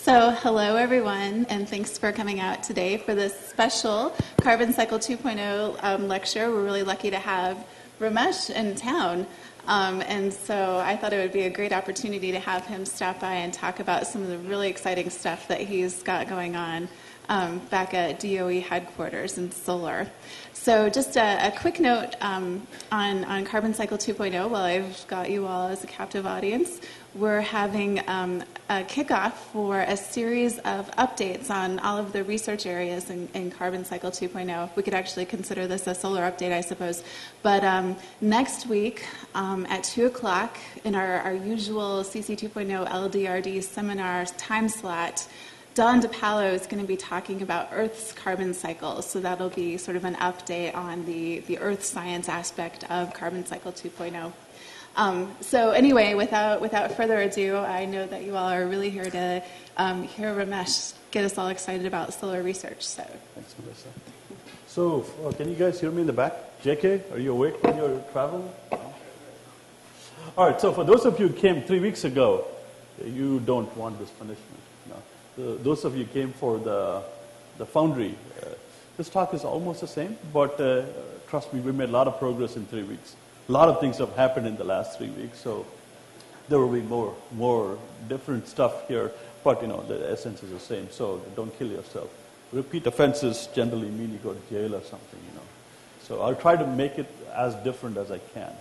So hello everyone, and thanks for coming out today for this special Carbon Cycle 2.0 lecture. We're really lucky to have Ramesh in town. And so I thought it would be a great opportunity to have him stop by and talk about some of the really exciting stuff that he's got going on back at DOE headquarters in solar. So just a quick note on Carbon Cycle 2.0 while I've got you all as a captive audience. We're having a kickoff for a series of updates on all of the research areas in Carbon Cycle 2.0. We could actually consider this a solar update, I suppose. But next week at 2 o'clock in our usual CC 2.0 LDRD seminar time slot, Don DePaolo is going to be talking about Earth's carbon cycle. So that'll be sort of an update on the Earth science aspect of Carbon Cycle 2.0. So anyway, without further ado, I know that you all are really here to hear Ramesh get us all excited about solar research. So thanks, Melissa. So can you guys hear me in the back? JK, are you awake when you're traveling? All right, so for those of you who came 3 weeks ago, you don't want this punishment. No. Those of you who came for the Foundry, this talk is almost the same, but trust me, we made a lot of progress in 3 weeks. A lot of things have happened in the last 3 weeks, so there will be more different stuff here, but the essence is the same, so don't kill yourself. Repeat offenses generally mean you go to jail or something, So I'll try to make it as different as I can.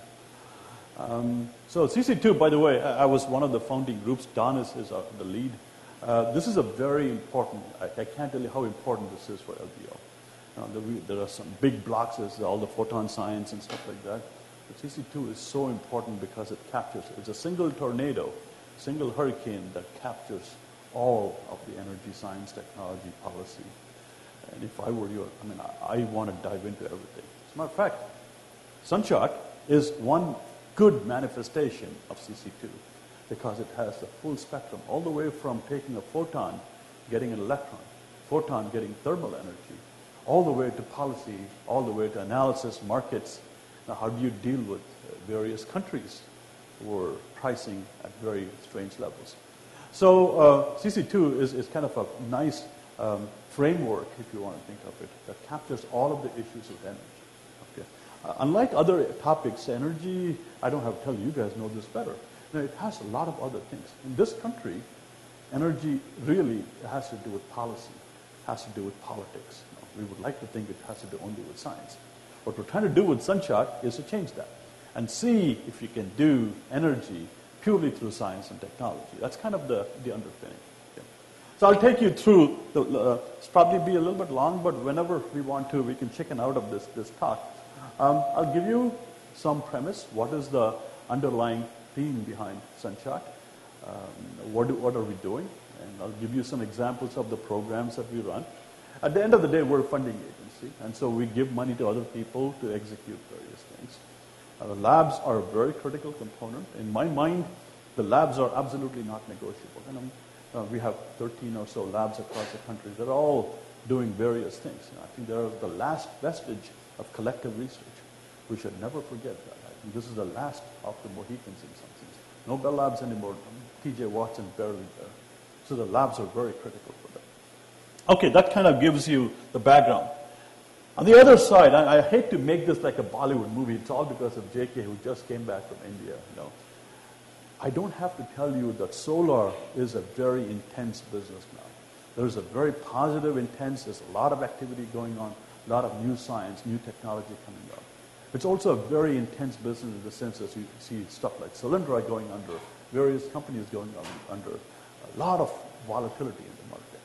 So CC2, by the way, I was one of the founding groups. Don is the lead. This is a very important, I can't tell you how important this is for LBO. There are some big blocks, there's all the photon science and stuff like that. But CC2 is so important because it captures, it's a single tornado, single hurricane that captures all of the energy science, technology, policy. And if I were you, I want to dive into everything. As a matter of fact, SunShot is one good manifestation of CC2 because it has the full spectrum, all the way from taking a photon, getting an electron, photon getting thermal energy, all the way to policy, all the way to analysis, markets. Now, how do you deal with various countries who are pricing at very strange levels? So CC2 is kind of a nice framework, if you want to think of it, that captures all of the issues of energy. Okay. Unlike other topics, energy, I don't have to tell you, you guys know this better. It has a lot of other things. In this country, energy really has to do with policy, has to do with politics. We would like to think it has to do only with science. What we're trying to do with SunShot is to change that and see if you can do energy purely through science and technology. That's kind of the underpinning. Okay. So I'll take you through, it's probably be a little bit long, but whenever we want to, we can chicken out of this talk. I'll give you some premise. What is the underlying theme behind SunShot? What are we doing? And I'll give you some examples of the programs that we run. At the end of the day, we're a funding agency, and so we give money to other people to execute various things. The labs are a very critical component. In my mind, the labs are absolutely not negotiable. And we have 13 or so labs across the country. They're all doing various things. I think they're the last vestige of collective research. We should never forget that. I think this is the last of the Mohicans in some sense. No Bell Labs anymore. T.J. Watson barely there. So the labs are very critical for that. Okay, that kind of gives you the background. On the other side, I hate to make this like a Bollywood movie. It's all because of JK, who just came back from India. I don't have to tell you that solar is a very intense business now. There's a very positive, intense, there's a lot of activity going on, a lot of new science, new technology coming up. It's also a very intense business in the sense that you see stuff like Solyndra going under, various companies going under, a lot of volatility in the market.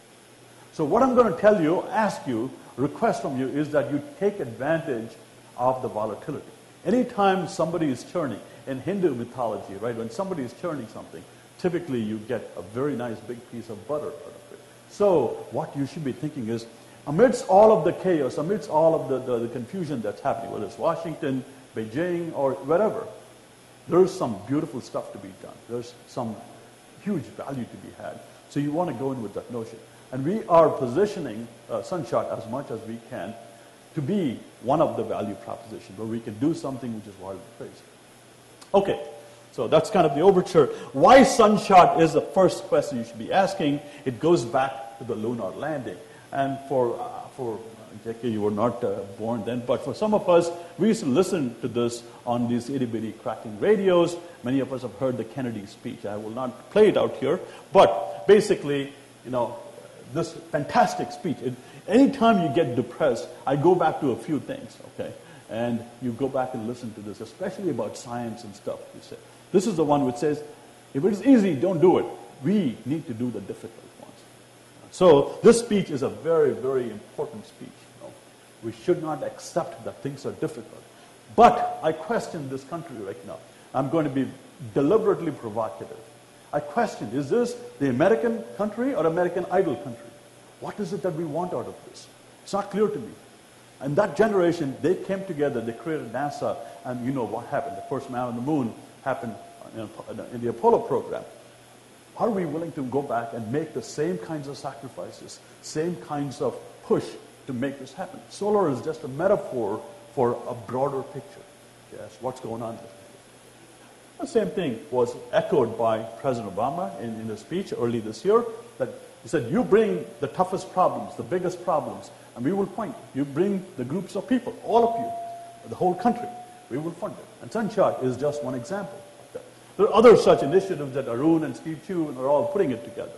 So what I'm going to tell you, ask you, request from you is that you take advantage of the volatility. Anytime somebody is churning, in Hindu mythology, right, when somebody is churning something, typically you get a very nice big piece of butter out of it. So what you should be thinking is, amidst all of the chaos, amidst all of the confusion that's happening, whether it's Washington, Beijing, or wherever, there's some beautiful stuff to be done. There's some huge value to be had. So you want to go in with that notion. And we are positioning SunShot as much as we can to be one of the value propositions where we can do something which is wildly crazy. Okay, So that's kind of the overture. Why SunShot is the first question you should be asking. It goes back to the lunar landing. And for JK, you were not born then, but for some of us, we used to listen to this on these itty-bitty cracking radios. Many of us have heard the Kennedy speech. I will not play it out here, but basically, this fantastic speech. Anytime you get depressed, I go back to a few things, okay? And you go back and listen to this, especially about science and stuff. You say, this is the one which says, if it is easy, don't do it. We need to do the difficult ones. So this speech is a very, very important speech. We should not accept that things are difficult. But I question this country right now. I'm going to be deliberately provocative. I question, is this the American country or American Idol country? What is it that we want out of this? It's not clear to me. And that generation, they came together, they created NASA, and you know what happened. The first man on the moon happened in the Apollo program. Are we willing to go back and make the same kinds of sacrifices, same kinds of push to make this happen? Solar is just a metaphor for a broader picture. Yes, what's going on there? The same thing was echoed by President Obama in his speech early this year, that he said, you bring the toughest problems, the biggest problems, and we will fund it. You bring the groups of people, all of you, the whole country, we will fund it. And SunShot is just one example of that. There are other such initiatives that Arun and Steve Chu are all putting it together.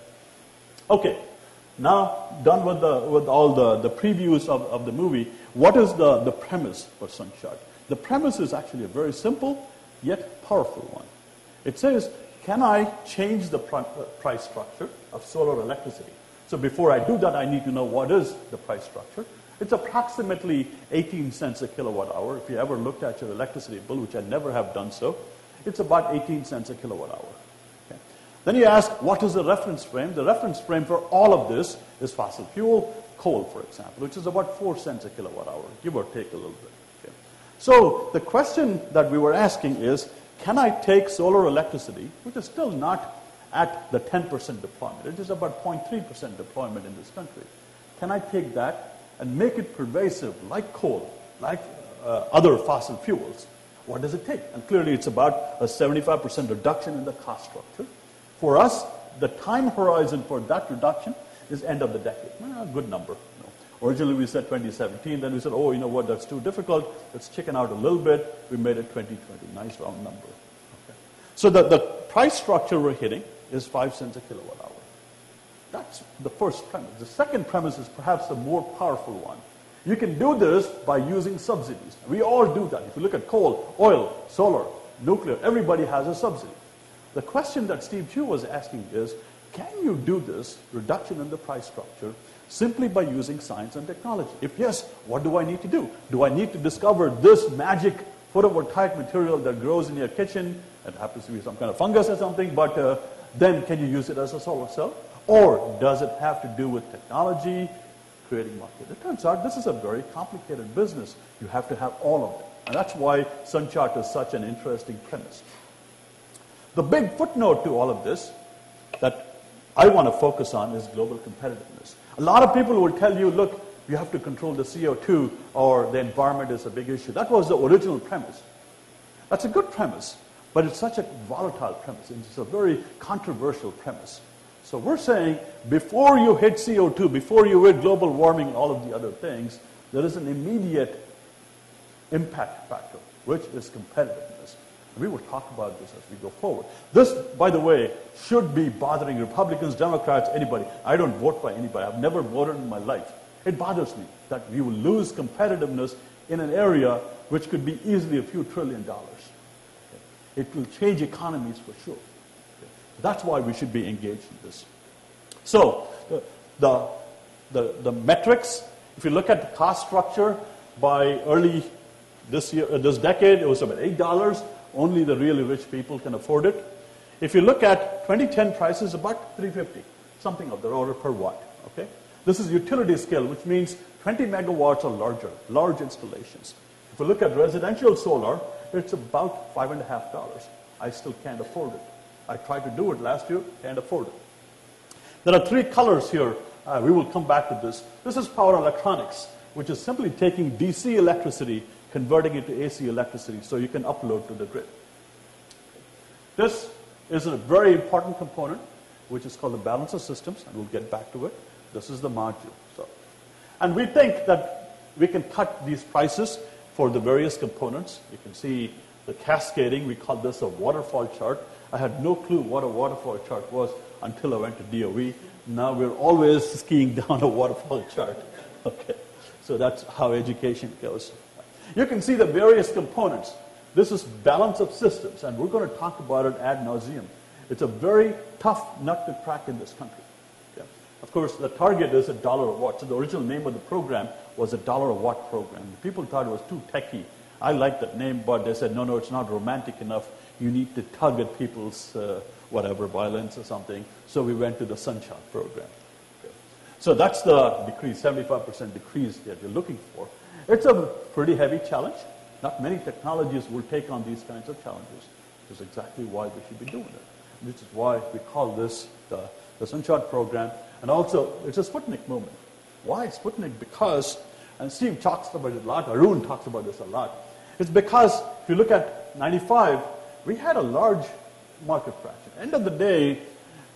Okay, now done with all the previews of the movie, what is the premise for SunShot? The premise is actually a very simple yet powerful one. It says, can I change the price structure of solar electricity? So before I do that, I need to know what is the price structure. It's approximately 18 cents a kilowatt hour. If you ever looked at your electricity bill, which I never have done so, it's about 18 cents a kilowatt hour. Okay. Then you ask, what is the reference frame? The reference frame for all of this is fossil fuel, coal, for example, which is about 4 cents a kilowatt hour, give or take a little bit. Okay. So the question that we were asking is, can I take solar electricity, which is still not at the 10% deployment, it is about 0.3% deployment in this country. Can I take that and make it pervasive like coal, like other fossil fuels? What does it take? And clearly it's about a 75% reduction in the cost structure. For us, the time horizon for that reduction is end of the decade. Well, good number. Originally we said 2017, then we said, oh, you know what, that's too difficult. Let's chicken out a little bit. We made it 2020. Nice round number. Okay. So the price structure we're hitting is 5 cents a kilowatt hour. That's the first premise. The second premise is perhaps the more powerful one. You can do this by using subsidies. We all do that. If you look at coal, oil, solar, nuclear, everybody has a subsidy. The question that Steve Chu was asking is, can you do this reduction in the price structure simply by using science and technology? If yes, what do I need to do? Do I need to discover this magic photovoltaic material that grows in your kitchen? It happens to be some kind of fungus or something, but then can you use it as a solar cell? Or does it have to do with technology, creating market? It turns out this is a very complicated business. You have to have all of it. And that's why SunShot is such an interesting premise. The big footnote to all of this that I want to focus on is global competitiveness. A lot of people will tell you, look, you have to control the CO2 or the environment is a big issue. That was the original premise. That's a good premise, but it's such a volatile premise. It's a very controversial premise. So we're saying before you hit CO2, before you hit global warming and all of the other things, there is an immediate impact factor, which is competitiveness. We will talk about this as we go forward. This, by the way, should be bothering Republicans, Democrats, anybody. I don't vote by anybody. I've never voted in my life. It bothers me that we will lose competitiveness in an area which could be easily a few $1 trillion. Okay. It will change economies for sure. Okay. That's why we should be engaged in this. So the metrics, if you look at the cost structure by early this decade, it was about $8. Only the really rich people can afford it. If you look at 2010 prices, about $3.50, something of the order per watt. Okay, this is utility scale, which means 20 megawatts or larger, large installations. If you look at residential solar, it's about $5.50. I still can't afford it. I tried to do it last year, can't afford it. There are three colors here. We will come back to this. This is power electronics, which is simply taking DC electricity, converting it to AC electricity so you can upload to the grid. This is a very important component, which is called the balance of systems, and we'll get back to it. This is the module. And we think that we can cut these prices for the various components. You can see the cascading. We call this a waterfall chart. I had no clue what a waterfall chart was until I went to DOE. Now we're always skiing down a waterfall chart. Okay, so that's how education goes. You can see the various components. This is balance of systems, and we're going to talk about it ad nauseum. It's a very tough nut to crack in this country. Okay. Of course, the target is $1 a watt. So the original name of the program was a $1 a watt program. People thought it was too techy. I liked that name, but they said, no, it's not romantic enough. You need to tug at people's violence or something. So we went to the SunShot program. Okay. So that's the decrease, 75% decrease that you're looking for. It's a pretty heavy challenge. Not many technologies will take on these kinds of challenges, which is exactly why we should be doing it. Which is why we call this the SunShot program. And also, it's a Sputnik moment. Why Sputnik? Because, and Steve talks about it a lot, Arun talks about this a lot, it's because if you look at 95, we had a large market fraction. End of the day,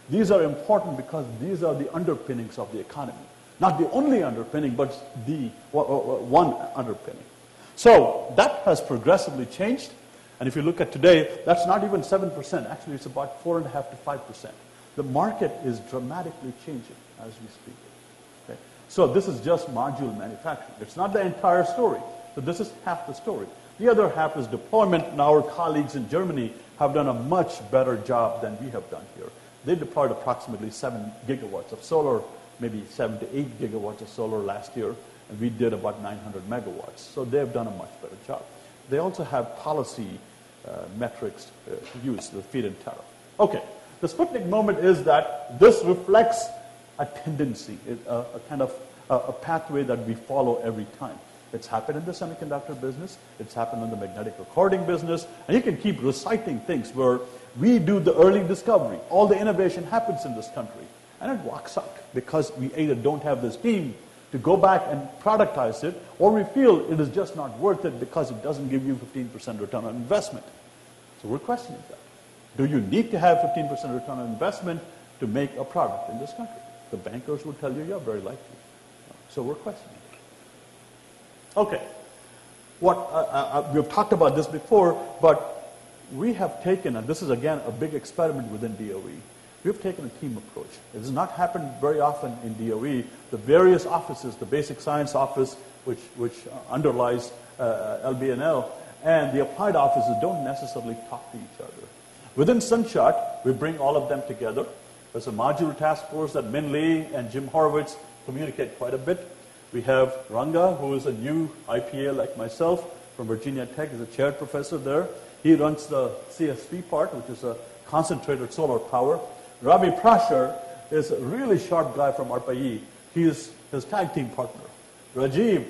these are important because these are the underpinnings of the economy. Not the only underpinning, but the one underpinning. So that has progressively changed. And if you look at today, that's not even 7%. Actually, it's about 4.5% to 5%. The market is dramatically changing as we speak. Okay? So this is just module manufacturing. It's not the entire story. So this is half the story. The other half is deployment, and our colleagues in Germany have done a much better job than we have done here. They deployed approximately 7 gigawatts of solar, maybe 7 to 8 gigawatts of solar last year, and we did about 900 megawatts. So they've done a much better job. They also have policy metrics to use, the feed-in tariff. Okay, the Sputnik moment is that this reflects a tendency, a kind of a pathway that we follow every time. It's happened in the semiconductor business, it's happened in the magnetic recording business, and you can keep reciting things where we do the early discovery. All the innovation happens in this country, and it walks out because we either don't have this team to go back and productize it, or we feel it is just not worth it because it doesn't give you 15% return on investment. So we're questioning that. Do you need to have 15% return on investment to make a product in this country? The bankers will tell you, yeah, very likely. So we're questioning it. Okay. We've talked about this before, but we have taken, and this is again a big experiment within DOE, we've taken a team approach. It does not happen very often in DOE. The various offices, the basic science office, which underlies LBNL, and the applied offices don't necessarily talk to each other. Within SunShot, we bring all of them together. There's a modular task force that Min Lee and Jim Horowitz communicate quite a bit. We have Ranga, who is a new IPA like myself from Virginia Tech, is a chair professor there. He runs the CSP part, which is a concentrated solar power. Ravi Prasher is a really sharp guy from ARPA-E. He is his tag team partner. Rajiv,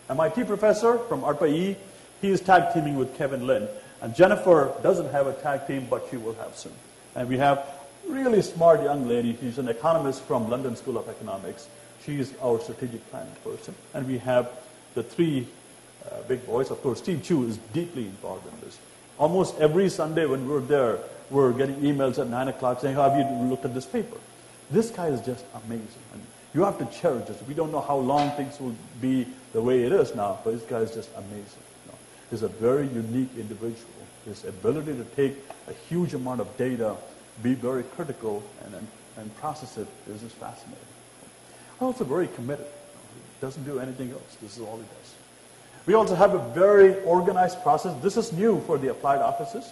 MIT professor from ARPA-E, he is tag teaming with Kevin Lin. And Jennifer doesn't have a tag team, but she will have soon. And we have a really smart young lady. She's an economist from London School of Economics. She's our strategic planning person. And we have the three big boys. Of course, Steve Chu is deeply involved in this. Almost every Sunday when we're there, we're getting emails at 9 o'clock saying, have you looked at this paper? This guy is just amazing. And you have to cherish this. We don't know how long things will be the way it is now, but this guy is just amazing. He's a very unique individual. His ability to take a huge amount of data, be very critical, and process it is just fascinating. Also very committed. He doesn't do anything else. This is all he does. We also have a very organized process. This is new for the applied offices.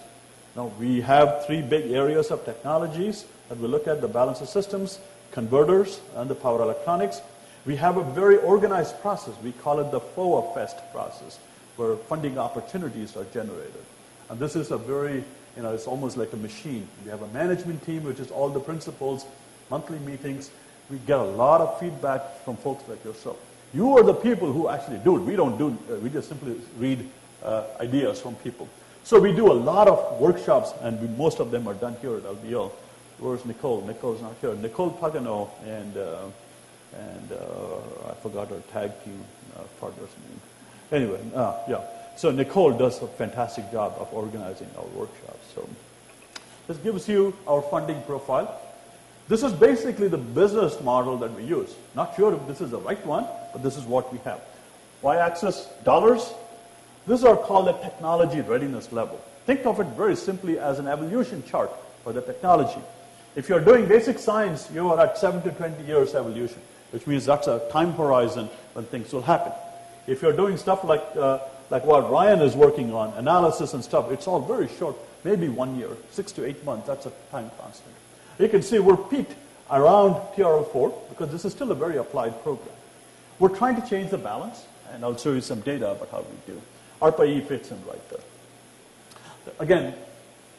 Now, we have 3 big areas of technologies that we look at: the balance of systems, converters, and the power electronics. We have a very organized process. We call it the FOA Fest process, where funding opportunities are generated. And this is a very, it's almost like a machine. We have a management team, which is all the principals, monthly meetings. We get a lot of feedback from folks like yourself. You are the people who actually do it. We don't do it. We just simply read ideas from people. So we do a lot of workshops, and most of them are done here at LBL. Where's Nicole? Nicole's not here. Nicole Pagano and I forgot her tag team partner's name. Anyway, yeah. So Nicole does a fantastic job of organizing our workshops. So This gives you our funding profile. This is basically the business model that we use. Not sure if this is the right one, but this is what we have. Y-axis, dollars. These are called the technology readiness level. Think of it very simply as an evolution chart for the technology. If you're doing basic science, you are at 7 to 20 years evolution, which means that's a time horizon when things will happen. If you're doing stuff like what Ryan is working on, analysis and stuff, it's all very short, maybe 1 year, 6 to 8 months, that's a time constant. You can see we're peaked around TRL4 because this is still a very applied program. We're trying to change the balance, and I'll show you some data about how we do. ARPA-E fits in right there. Again,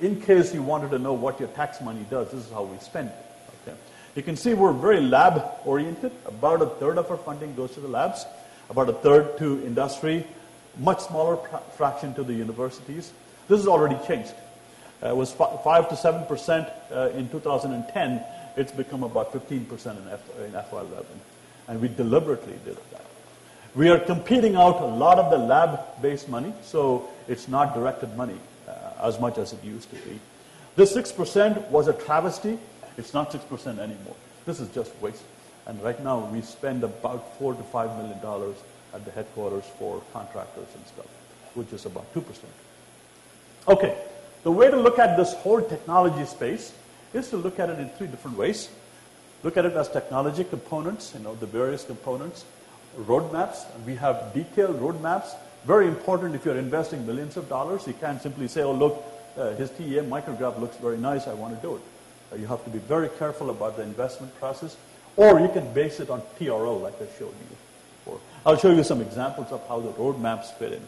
in case you wanted to know what your tax money does, this is how we spend it. Okay. You can see we're very lab-oriented. About a third of our funding goes to the labs, about a third to industry, much smaller fraction to the universities. This has already changed. It was 5 to 7% in 2010. It's become about 15% in FY11. And we deliberately did that. We are competing out a lot of the lab-based money, so it's not directed money as much as it used to be. This 6% was a travesty. It's not 6% anymore. This is just waste. And right now, we spend about $4 to $5 million at the headquarters for contractors and stuff, which is about 2%. Okay. The way to look at this whole technology space is to look at it in 3 different ways. Look at it as technology components, the various components, roadmaps. And we have detailed roadmaps. Very important if you're investing millions of dollars. You can't simply say, oh, look, his TEM micrograph looks very nice, I want to do it. You have to be very careful about the investment process. Or you can base it on TRO, like I showed you before. I'll show you some examples of how the roadmaps fit in.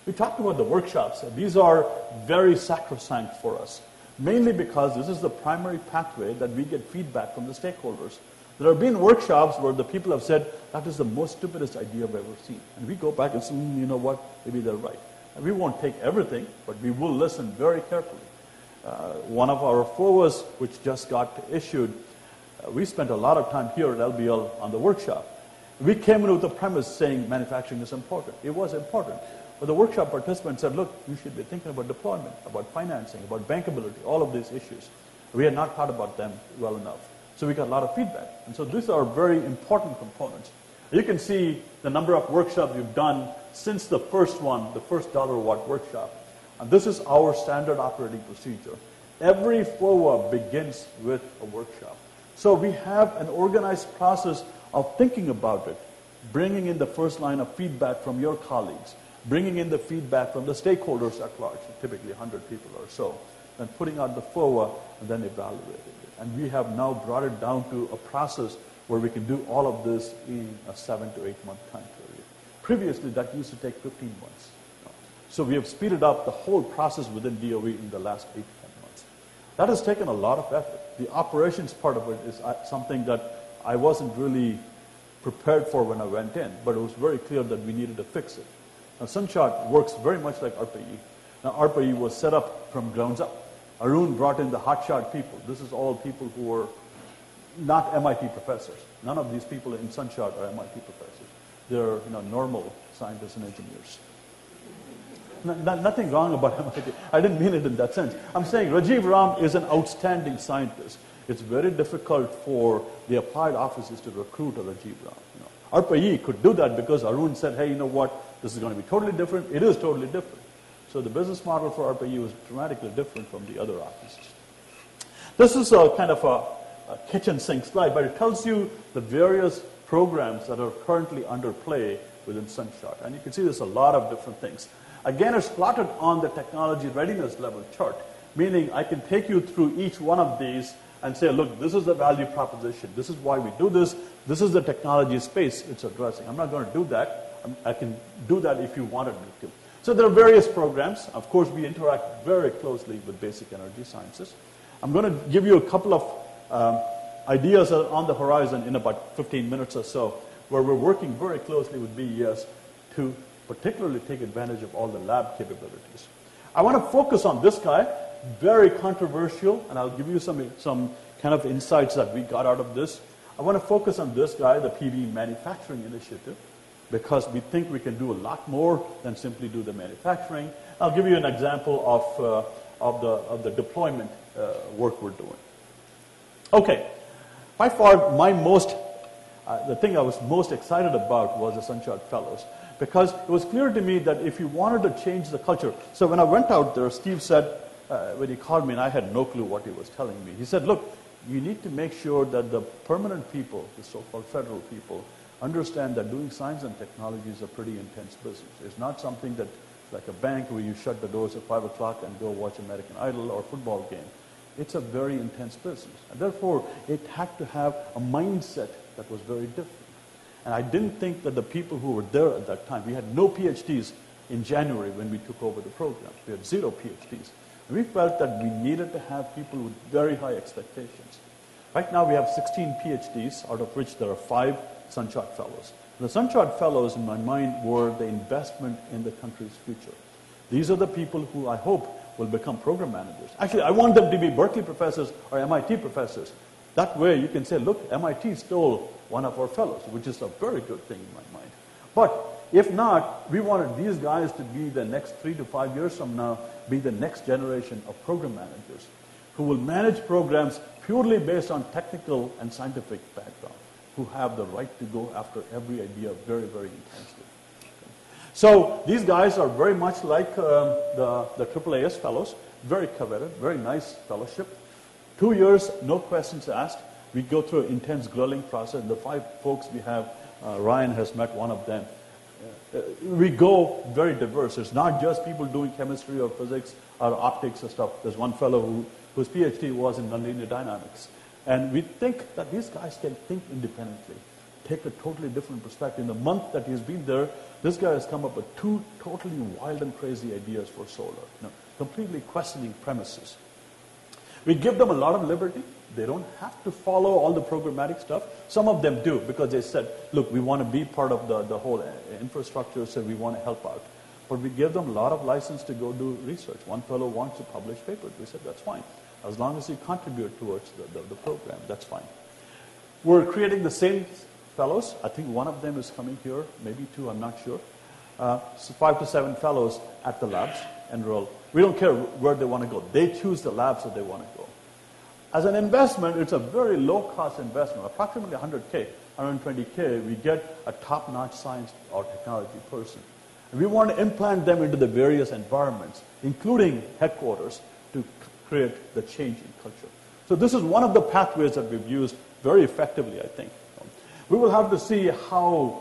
We talked about the workshops. These are very sacrosanct for us, mainly because this is the primary pathway that we get feedback from the stakeholders. There have been workshops where the people have said, that is the most stupidest idea I've ever seen. And we go back and say, you know what, maybe they're right. And we won't take everything, but we will listen very carefully. One of our FOAs, which just got issued, we spent a lot of time here at LBL on the workshop. We came in with a premise saying manufacturing is important. It was important. But the workshop participants said, look, you should be thinking about deployment, about financing, about bankability, all of these issues. We had not thought about them well enough. So we got a lot of feedback. And so these are very important components. You can see the number of workshops we've done since the first one, the first $1 workshop. And this is our standard operating procedure. Every FOA begins with a workshop. So we have an organized process of thinking about it, bringing in the first line of feedback from your colleagues, bringing in the feedback from the stakeholders at large, typically 100 people or so, then putting out the FOA and then evaluating it. And we have now brought it down to a process where we can do all of this in a 7 to 8 month time period. Previously, that used to take 15 months. So we have speeded up the whole process within DOE in the last 8 to 10 months. That has taken a lot of effort. The operations part of it is something that I wasn't really prepared for when I went in, but it was very clear that we needed to fix it. Now, SunShot works very much like ARPA-E. Now, ARPA-E was set up from grounds up. Arun brought in the hotshot people. This is all people who were not MIT professors. None of these people in SunShot are MIT professors. They're normal scientists and engineers. Nothing wrong about MIT. I didn't mean it in that sense. I'm saying Rajiv Ram is an outstanding scientist. It's very difficult for the applied offices to recruit a Rajiv Ram. ARPA-E could do that because Arun said, hey, you know what? This is going to be totally different. It is totally different. So the business model for ARPA-E was dramatically different from the other offices. This is a kind of a kitchen sink slide, but it tells you the various programs that are currently under play within SunShot. And you can see there's a lot of different things. Again, it's plotted on the technology readiness level chart, meaning I can take you through each one of these and say, look, this is the value proposition. This is why we do this. This is the technology space it's addressing. I'm not going to do that. I can do that if you wanted me to. So there are various programs. Of course, we interact very closely with basic energy sciences. I'm going to give you a couple of ideas on the horizon in about 15 minutes or so, where we're working very closely with BES to particularly take advantage of all the lab capabilities. I want to focus on this guy, very controversial, and I'll give you some kind of insights that we got out of this. I want to focus on this guy, the PV Manufacturing Initiative, because we think we can do a lot more than simply do the manufacturing. I'll give you an example of of the deployment work we're doing. Okay, by far the thing I was most excited about was the SunShot Fellows, because it was clear to me that if you wanted to change the culture, so when I went out there, Steve said, when he called me, and I had no clue what he was telling me, he said, look, you need to make sure that the permanent people, the so-called federal people, understand that doing science and technology is a pretty intense business. It's not something that, like a bank where you shut the doors at 5 o'clock and go watch American Idol or a football game. It's a very intense business. And therefore, it had to have a mindset that was very different. And I didn't think that the people who were there at that time, we had no PhDs in January when we took over the program. We had 0 PhDs. And we felt that we needed to have people with very high expectations. Right now we have 16 PhDs, out of which there are 5 SunShot Fellows. The SunShot Fellows, in my mind, were the investment in the country's future. These are the people who I hope will become program managers. Actually, I want them to be Berkeley professors or MIT professors. That way you can say, look, MIT stole one of our fellows, which is a very good thing in my mind. But if not, we wanted these guys to be the next 3 to 5 years from now, be the next generation of program managers who will manage programs purely based on technical and scientific background, who have the right to go after every idea very, very intensely. So these guys are very much like the AAAS fellows, very coveted, very nice fellowship. 2 years, no questions asked. We go through an intense grilling process. The 5 folks we have, Ryan has met one of them. We go very diverse. It's not just people doing chemistry or physics or optics or stuff. There's one fellow whose PhD was in nonlinear dynamics. And we think that these guys can think independently, take a totally different perspective. In the month that he's been there, this guy has come up with 2 totally wild and crazy ideas for solar, completely questioning premises. We give them a lot of liberty. They don't have to follow all the programmatic stuff. Some of them do, because they said, look, we want to be part of the whole infrastructure, so we want to help out. But we give them a lot of license to go do research. One fellow wants to publish papers. We said, that's fine. As long as you contribute towards the program, that's fine. We're creating the same fellows. I think one of them is coming here, maybe 2, I'm not sure. So 5 to 7 fellows at the labs enroll. We don't care where they want to go. They choose the labs that they want to go. As an investment, it's a very low-cost investment, approximately 100K, 120K. We get a top-notch science or technology person. And we want to implant them into the various environments, including headquarters, to create the change in culture. So this is one of the pathways that we've used very effectively, I think. We will have to see how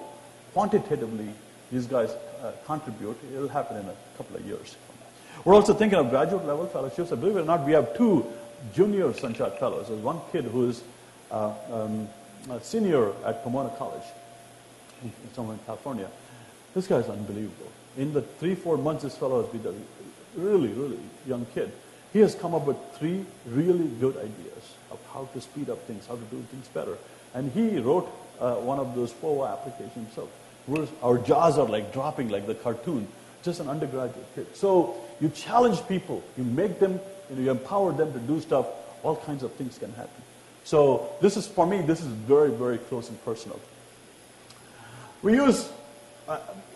quantitatively these guys contribute. It will happen in a couple of years. We're also thinking of graduate level fellowships. Believe it or not, we have 2 junior SunShot Fellows. There's one kid who is a senior at Pomona College, somewhere in California. This guy's unbelievable. In the 3-4 months this fellow has been a really, really young kid, he has come up with 3 really good ideas of how to speed up things, how to do things better. And he wrote one of those FOA applications himself. Our jaws are like dropping like the cartoon, just an undergraduate kid. So you challenge people, you make them, you empower them to do stuff, all kinds of things can happen. So this is, for me, this is very, very close and personal. We use,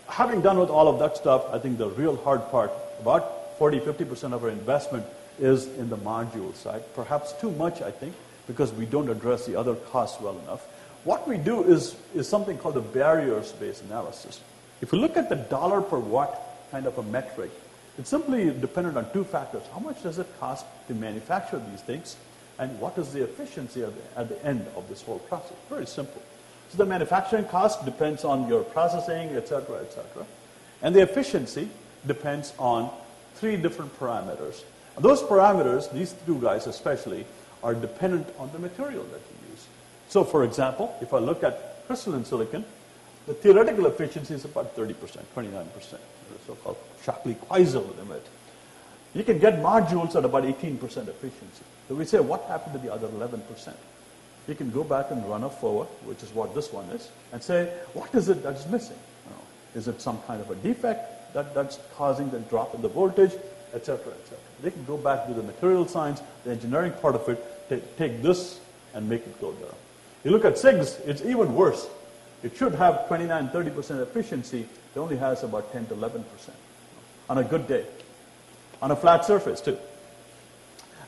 having done with all of that stuff, I think the real hard part, about 40-50% of our investment is in the module side. Perhaps too much, I think, because we don't address the other costs well enough. What we do is something called a barriers-based analysis. If you look at the dollar per watt kind of a metric, it's simply dependent on 2 factors. How much does it cost to manufacture these things? And what is the efficiency at the end of this whole process? Very simple. So the manufacturing cost depends on your processing, et cetera, et cetera. And the efficiency depends on 3 different parameters. And those parameters, these 2 guys especially, are dependent on the material that you use. So for example, if I look at crystalline silicon, the theoretical efficiency is about 30%, 29%, the so-called Shockley-Queisel limit. You can get modules at about 18% efficiency. So we say, what happened to the other 11%? You can go back and run a FOA, which is what this one is, and say, what is it that's missing? Is it some kind of a defect that's causing the drop in the voltage, et cetera, et cetera. They can go back to the material science, the engineering part of it, take this and make it go there. You look at SIGs, it's even worse. It should have 29, 30% efficiency. It only has about 10 to 11% on a good day. On a flat surface, too.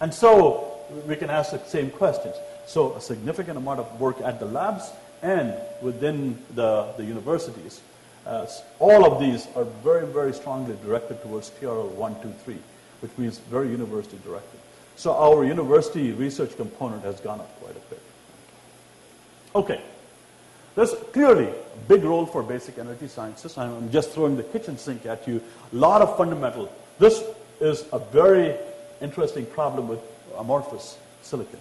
And so we can ask the same questions. So a significant amount of work at the labs and within the universities. All of these are very, very strongly directed towards TRL 1, 2, 3, which means very university directed. So our university research component has gone up quite a bit. Okay. There's clearly a big role for basic energy sciences. I'm just throwing the kitchen sink at you. A lot of fundamental. This is a very interesting problem with amorphous silicon,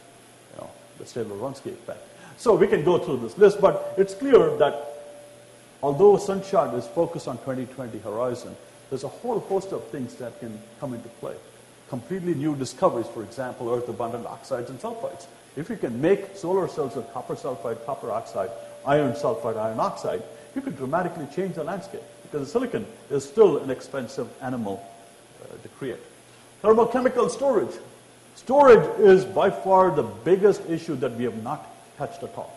the stable Wronski effect. So we can go through this list, but it's clear that although SunShot is focused on 2020 horizon, there's a whole host of things that can come into play. Completely new discoveries, for example, earth-abundant oxides and sulfides. If you can make solar cells with copper sulfide, copper oxide, iron sulfide, iron oxide, you could dramatically change the landscape because the silicon is still an expensive animal to create. Thermochemical storage. Storage is by far the biggest issue that we have not touched at all.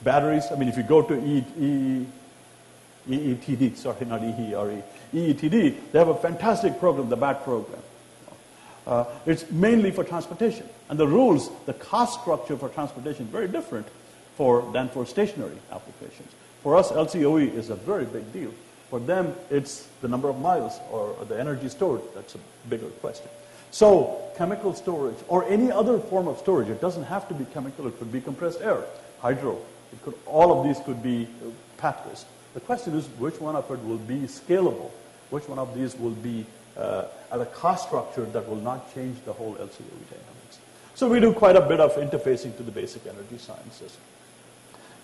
Batteries, I mean, if you go to EETD, sorry, not EERE, EETD, they have a fantastic program, the BAT program. It's mainly for transportation. And the rules, the cost structure for transportation is very different than for stationary applications. For us, LCOE is a very big deal. For them, it's the number of miles or the energy stored. That's a bigger question. So chemical storage or any other form of storage, it doesn't have to be chemical. It could be compressed air, hydro. All of these could be pathways. The question is which one of it will be scalable? Which one of these will be at a cost structure that will not change the whole LCOE dynamics? So we do quite a bit of interfacing to the basic energy sciences.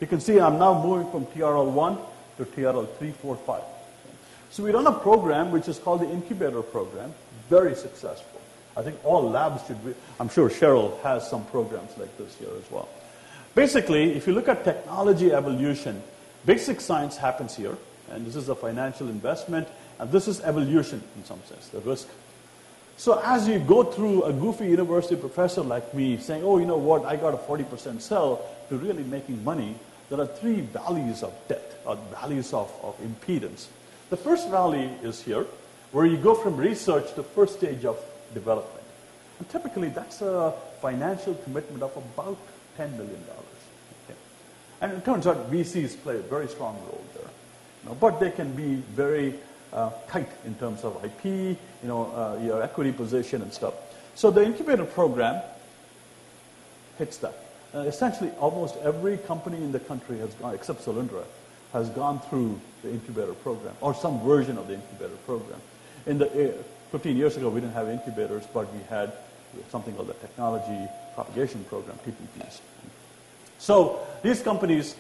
You can see I'm now moving from TRL 1 to TRL 3, 4, 5. So we run a program which is called the Incubator Program, very successful. I think all labs should be, I'm sure Cheryl has some programs like this here as well. Basically, if you look at technology evolution, basic science happens here, and this is a financial investment, and this is evolution in some sense, the risk. So as you go through a goofy university professor like me saying, oh, you know what, I got a 40% cell to really making money, there are three valleys of debt, or valleys of impedance. The first valley is here, where you go from research to first stage of development. And typically, that's a financial commitment of about $10 million. Okay. And it turns out VCs play a very strong role there. But they can be very tight in terms of IP, your equity position and stuff. So the incubator program hits that. Essentially, almost every company in the country has gone, except Solyndra, has gone through the incubator program, or some version of the incubator program. 15 years ago, we didn't have incubators, but we had something called the Technology Propagation Program, TPPs. So these companies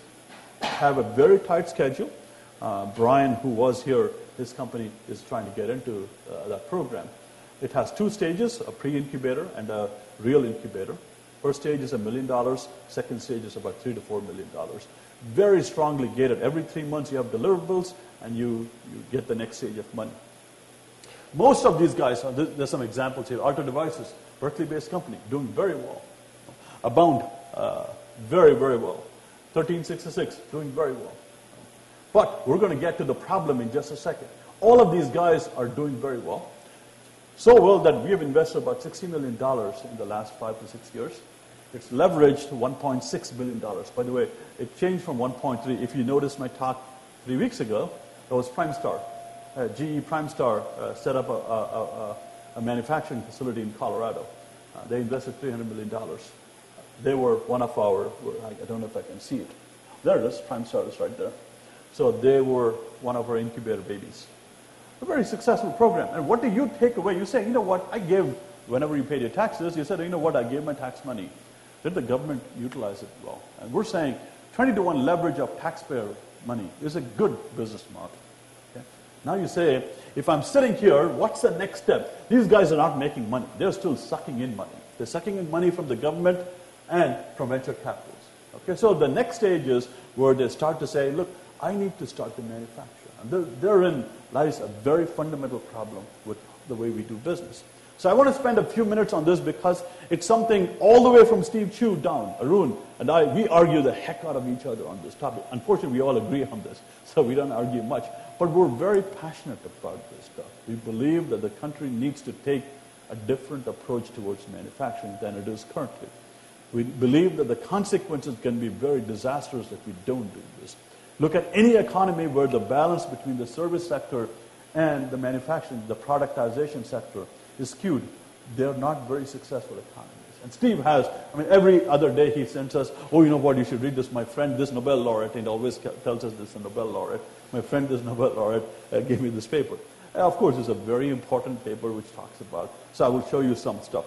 have a very tight schedule. Brian, who was here, his company is trying to get into that program. It has two stages, a pre-incubator and a real incubator. First stage is $1 million. Second stage is about $3 to $4 million. Very strongly gated. Every 3 months you have deliverables, and you get the next stage of money. Most of these guys, there's some examples here. Alto Devices, Berkeley-based company, doing very well. Abound, very, very well. 1366, doing very well. But we're going to get to the problem in just a second. All of these guys are doing very well. So well that we have invested about $60 million in the last 5 to 6 years. It's leveraged $1.6 billion. By the way, it changed from 1.3. If you noticed my talk 3 weeks ago, it was PrimeStar. GE PrimeStar set up a manufacturing facility in Colorado. They invested $300 million. They were one of our, I don't know if I can see it. There it is, PrimeStar is right there. So they were one of our incubator babies. A very successful program. And what do you take away? You say, you know what, I gave, whenever you paid your taxes, you said, you know what, I gave my tax money. Did the government utilize it well? And we're saying 20 to 1 leverage of taxpayer money is a good business model. Okay? Now you say, if I'm sitting here, what's the next step? These guys are not making money. They're still sucking in money. They're sucking in money from the government and from venture capitalists. Okay? So the next stage is where they start to say, look, I need to start to manufacture. And therein lies a very fundamental problem with the way we do business. So I want to spend a few minutes on this because it's something all the way from Steve Chu down, Arun, and we argue the heck out of each other on this topic. Unfortunately, we all agree on this, so we don't argue much. But we're very passionate about this stuff. We believe that the country needs to take a different approach towards manufacturing than it is currently. We believe that the consequences can be very disastrous if we don't do this. Look at any economy where the balance between the service sector and the manufacturing, the productization sector is skewed. They're not very successful economies. And Steve has, every other day he sends us, oh, you know what, you should read this. My friend, this Nobel laureate, and he always tells us this is a Nobel laureate. My friend, this Nobel laureate, gave me this paper. And of course, it's a very important paper which talks about, so I will show you some stuff.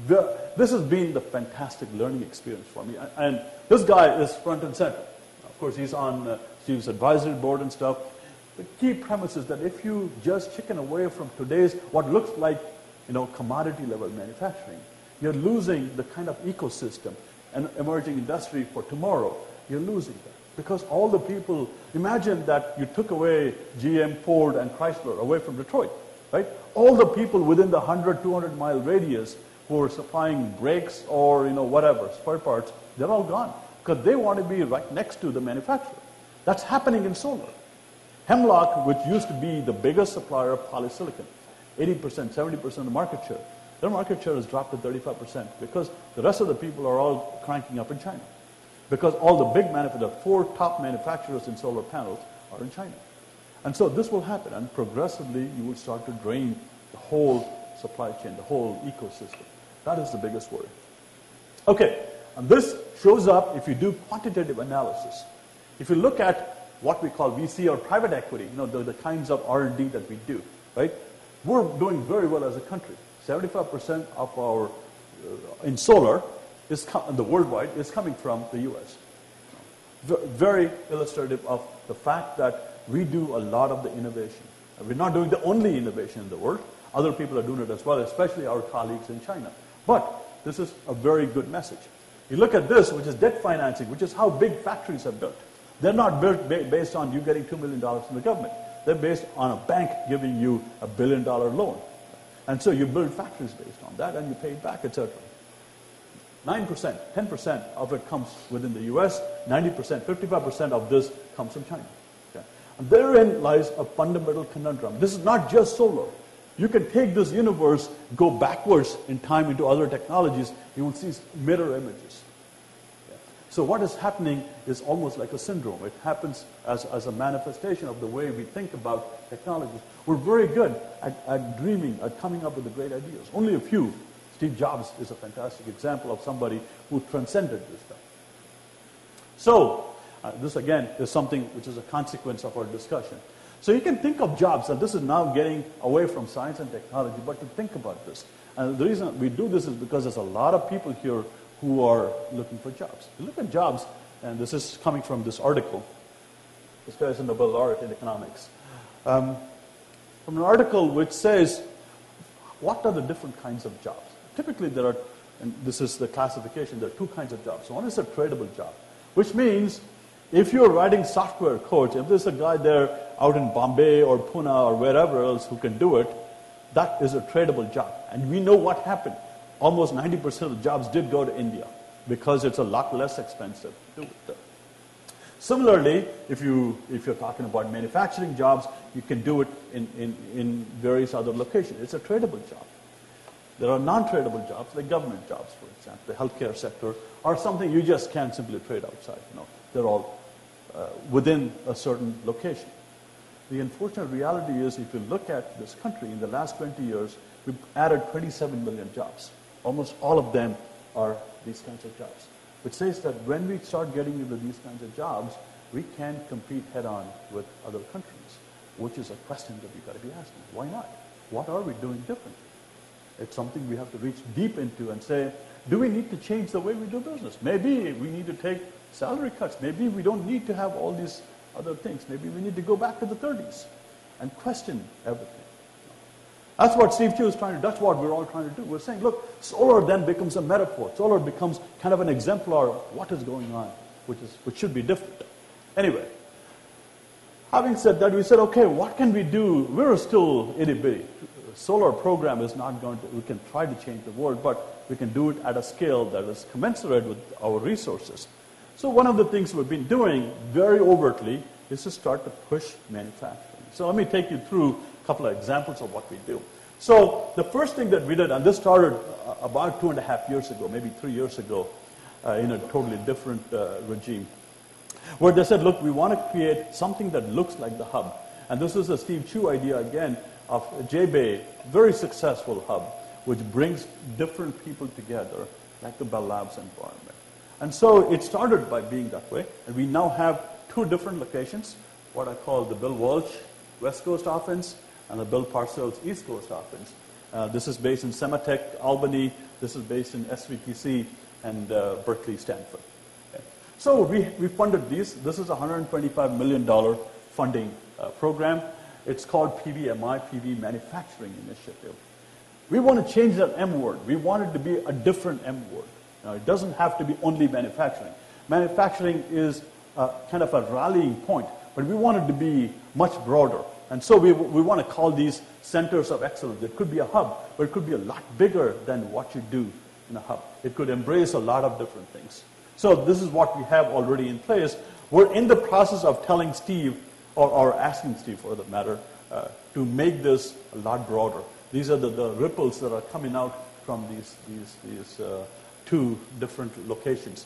This has been the fantastic learning experience for me. And this guy is front and center. Of course, he's on Steve's advisory board and stuff. The key premise is that if you just chicken away from today's, what looks like, commodity level manufacturing, you're losing the kind of ecosystem and emerging industry for tomorrow. You're losing that. Because all the people, imagine that you took away GM, Ford, and Chrysler away from Detroit, right? All the people within the 100, 200 mile radius who are supplying brakes or, whatever, spare parts, they're all gone. Because they want to be right next to the manufacturer. That's happening in solar. Hemlock, which used to be the biggest supplier of polysilicon, 80%, 70% of the market share, their market share has dropped to 35% because the rest of the people are all cranking up in China. Because all the big manufacturers, the 4 top manufacturers in solar panels are in China. And so this will happen, and progressively you will start to drain the whole supply chain, the whole ecosystem. That is the biggest worry. Okay, and this shows up if you do quantitative analysis. If you look at what we call VC or private equity, the kinds of R&D that we do, right? We're doing very well as a country. 75% of our, in solar, the worldwide, is coming from the U.S. Very illustrative of the fact that we do a lot of the innovation. We're not doing the only innovation in the world. Other people are doing it as well, especially our colleagues in China. But this is a very good message. You look at this, which is debt financing, which is how big factories are built. They're not built based on you getting $2 million from the government. They're based on a bank giving you a $1 billion loan. And so you build factories based on that, and you pay it back, etc. 9%, 10% of it comes within the U.S., 90%, 55% of this comes from China. Okay? And therein lies a fundamental conundrum. This is not just solar. You can take this universe, go backwards in time into other technologies, you will see mirror images. Okay? So what is happening is almost like a syndrome. It happens as a manifestation of the way we think about technologies. We're very good at dreaming, at coming up with the great ideas. Only a few. Steve Jobs is a fantastic example of somebody who transcended this stuff. So, this again is something which is a consequence of our discussion. So you can think of jobs, and this is now getting away from science and technology, but to think about this. And the reason we do this is because there's a lot of people here who are looking for jobs. You look at jobs, and this is coming from this article. This guy is a Nobel laureate in economics. From an article which says, what are the different kinds of jobs? Typically there are, and this is the classification, there are 2 kinds of jobs. One is a tradable job, which means if you're writing software code, if there's a guy there out in Bombay or Pune or wherever else who can do it, that is a tradable job. And we know what happened. Almost 90% of the jobs did go to India because it's a lot less expensive to do it there. Similarly, if you're talking about manufacturing jobs, you can do it in various other locations. It's a tradable job. There are non-tradable jobs, like government jobs, for example, the healthcare sector, or something you just can't simply trade outside. They're all within a certain location. The unfortunate reality is, if you look at this country, in the last 20 years, we've added 27 million jobs. Almost all of them are these kinds of jobs, which says that when we start getting into these kinds of jobs, we can compete head-on with other countries, which is a question that we've got to be asking. Why not? What are we doing differently? It's something we have to reach deep into and say, do we need to change the way we do business? Maybe we need to take salary cuts. Maybe we don't need to have all these other things. Maybe we need to go back to the 30s and question everything. That's what Steve Chu is trying to do. That's what we're all trying to do. We're saying, look, solar then becomes a metaphor. Solar becomes kind of an exemplar of what is going on, which should be different. Anyway, having said that, we said, okay, what can we do? We're still itty-bitty. Solar program is not going to, we can try to change the world, but we can do it at a scale that is commensurate with our resources. So one of the things we've been doing very overtly is to start to push manufacturing. So let me take you through a couple of examples of what we do. So the first thing that we did, and this started about 2.5 years ago, maybe 3 years ago, in a totally different regime, where they said, look, we want to create something that looks like the hub. And this is a Steve Chu idea, again, of J-Bay, very successful hub, which brings different people together, like the Bell Labs environment. And so it started by being that way. And we now have 2 different locations, what I call the Bill Walsh West Coast offense and the Bill Parcells East Coast offense. This is based in Sematech, Albany. This is based in SVTC and Berkeley, Stanford. Okay. So we funded these. This is a $125 million funding program. It's called PVMI, PV Manufacturing Initiative. We want to change that M word. We want it to be a different M word. Now, it doesn't have to be only manufacturing. Manufacturing is kind of a rallying point, but we want it to be much broader. And so we want to call these centers of excellence. It could be a hub, but it could be a lot bigger than what you do in a hub. It could embrace a lot of different things. So this is what we have already in place. We're in the process of telling Steve, or asking Steve for that matter, to make this a lot broader. These are the ripples that are coming out from these 2 different locations.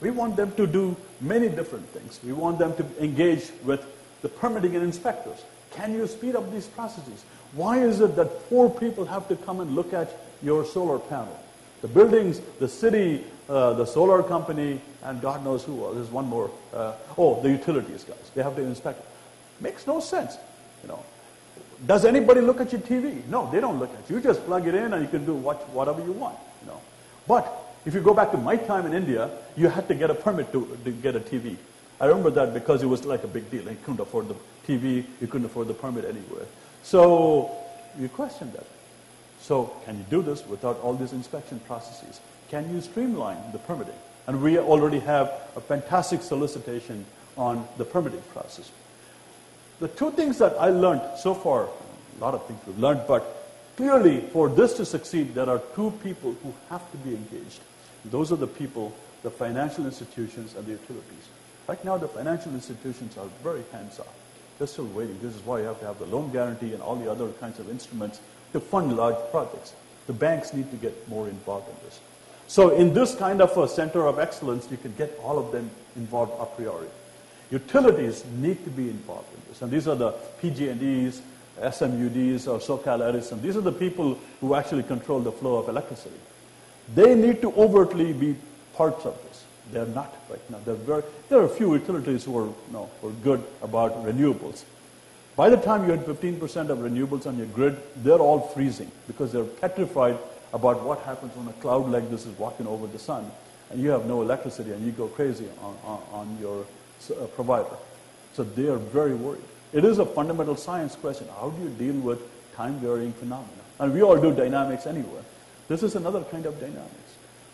We want them to do many different things. We want them to engage with the permitting and inspectors. Can you speed up these processes? Why is it that 4 people have to come and look at your solar panel? The buildings, the city, the solar company, and God knows who else. There's one more. The utilities guys. They have to inspect it. Makes no sense. Does anybody look at your TV? No, they don't look at you. You just plug it in and you can do whatever you want. But if you go back to my time in India, you had to get a permit to get a TV. I remember that because it was like a big deal. You couldn't afford the TV, you couldn't afford the permit anywhere. So you question that. So can you do this without all these inspection processes? Can you streamline the permitting? And we already have a fantastic solicitation on the permitting process. The 2 things that I learned so far, a lot of things we've learned, but clearly for this to succeed, there are 2 people who have to be engaged. Those are the people, the financial institutions and the utilities. Right now, the financial institutions are very hands-off. They're still waiting. This is why you have to have the loan guarantee and all the other kinds of instruments to fund large projects. The banks need to get more involved in this. So in this kind of a center of excellence, you can get all of them involved a priori. Utilities need to be involved in this. And these are the PG&Es, SMUDs, or SoCal Edison. These are the people who actually control the flow of electricity. They need to overtly be parts of this. They're not right now. There are a few utilities who are good about renewables. By the time you had 15% of renewables on your grid, they're all freezing because they're petrified about what happens when a cloud like this is walking over the sun and you have no electricity and you go crazy on your provider. So they are very worried. It is a fundamental science question. How do you deal with time-varying phenomena? And we all do dynamics anywhere. This is another kind of dynamics.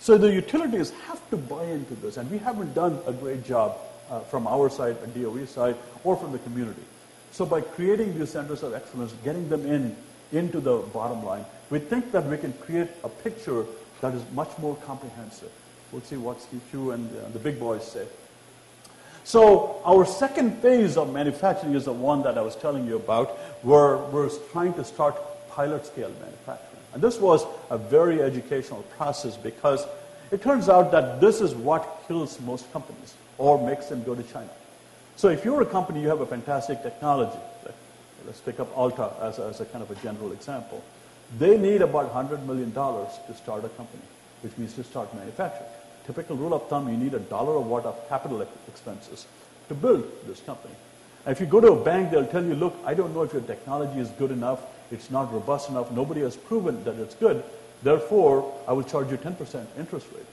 So the utilities have to buy into this, and we haven't done a great job from our side, a DOE side, or from the community. So by creating these centers of excellence, getting them into the bottom line, we think that we can create a picture that is much more comprehensive. We'll see what Steve Chu and the big boys say. So our second phase of manufacturing is the one that I was telling you about, where we're trying to start pilot scale manufacturing. And this was a very educational process because it turns out that this is what kills most companies or makes them go to China. So if you're a company, you have a fantastic technology. Let's pick up Alta as a kind of a general example. They need about $100 million to start a company, which means to start manufacturing. Typical rule of thumb, you need $1 a watt of capital expenses to build this company. And if you go to a bank, they'll tell you, look, I don't know if your technology is good enough, it's not robust enough, nobody has proven that it's good, therefore, I will charge you 10% interest rate.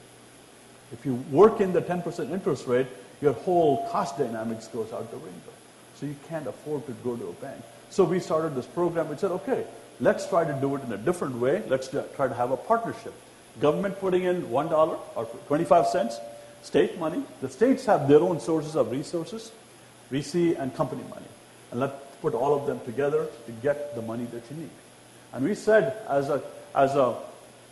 If you work in the 10% interest rate, your whole cost dynamics goes out the window. So you can't afford to go to a bank. So we started this program. We said, okay, let's try to do it in a different way. Let's try to have a partnership. Government putting in $1 or 25 cents, state money. The states have their own sources of resources, VC and company money. And let's put all of them together to get the money that you need. And we said, as a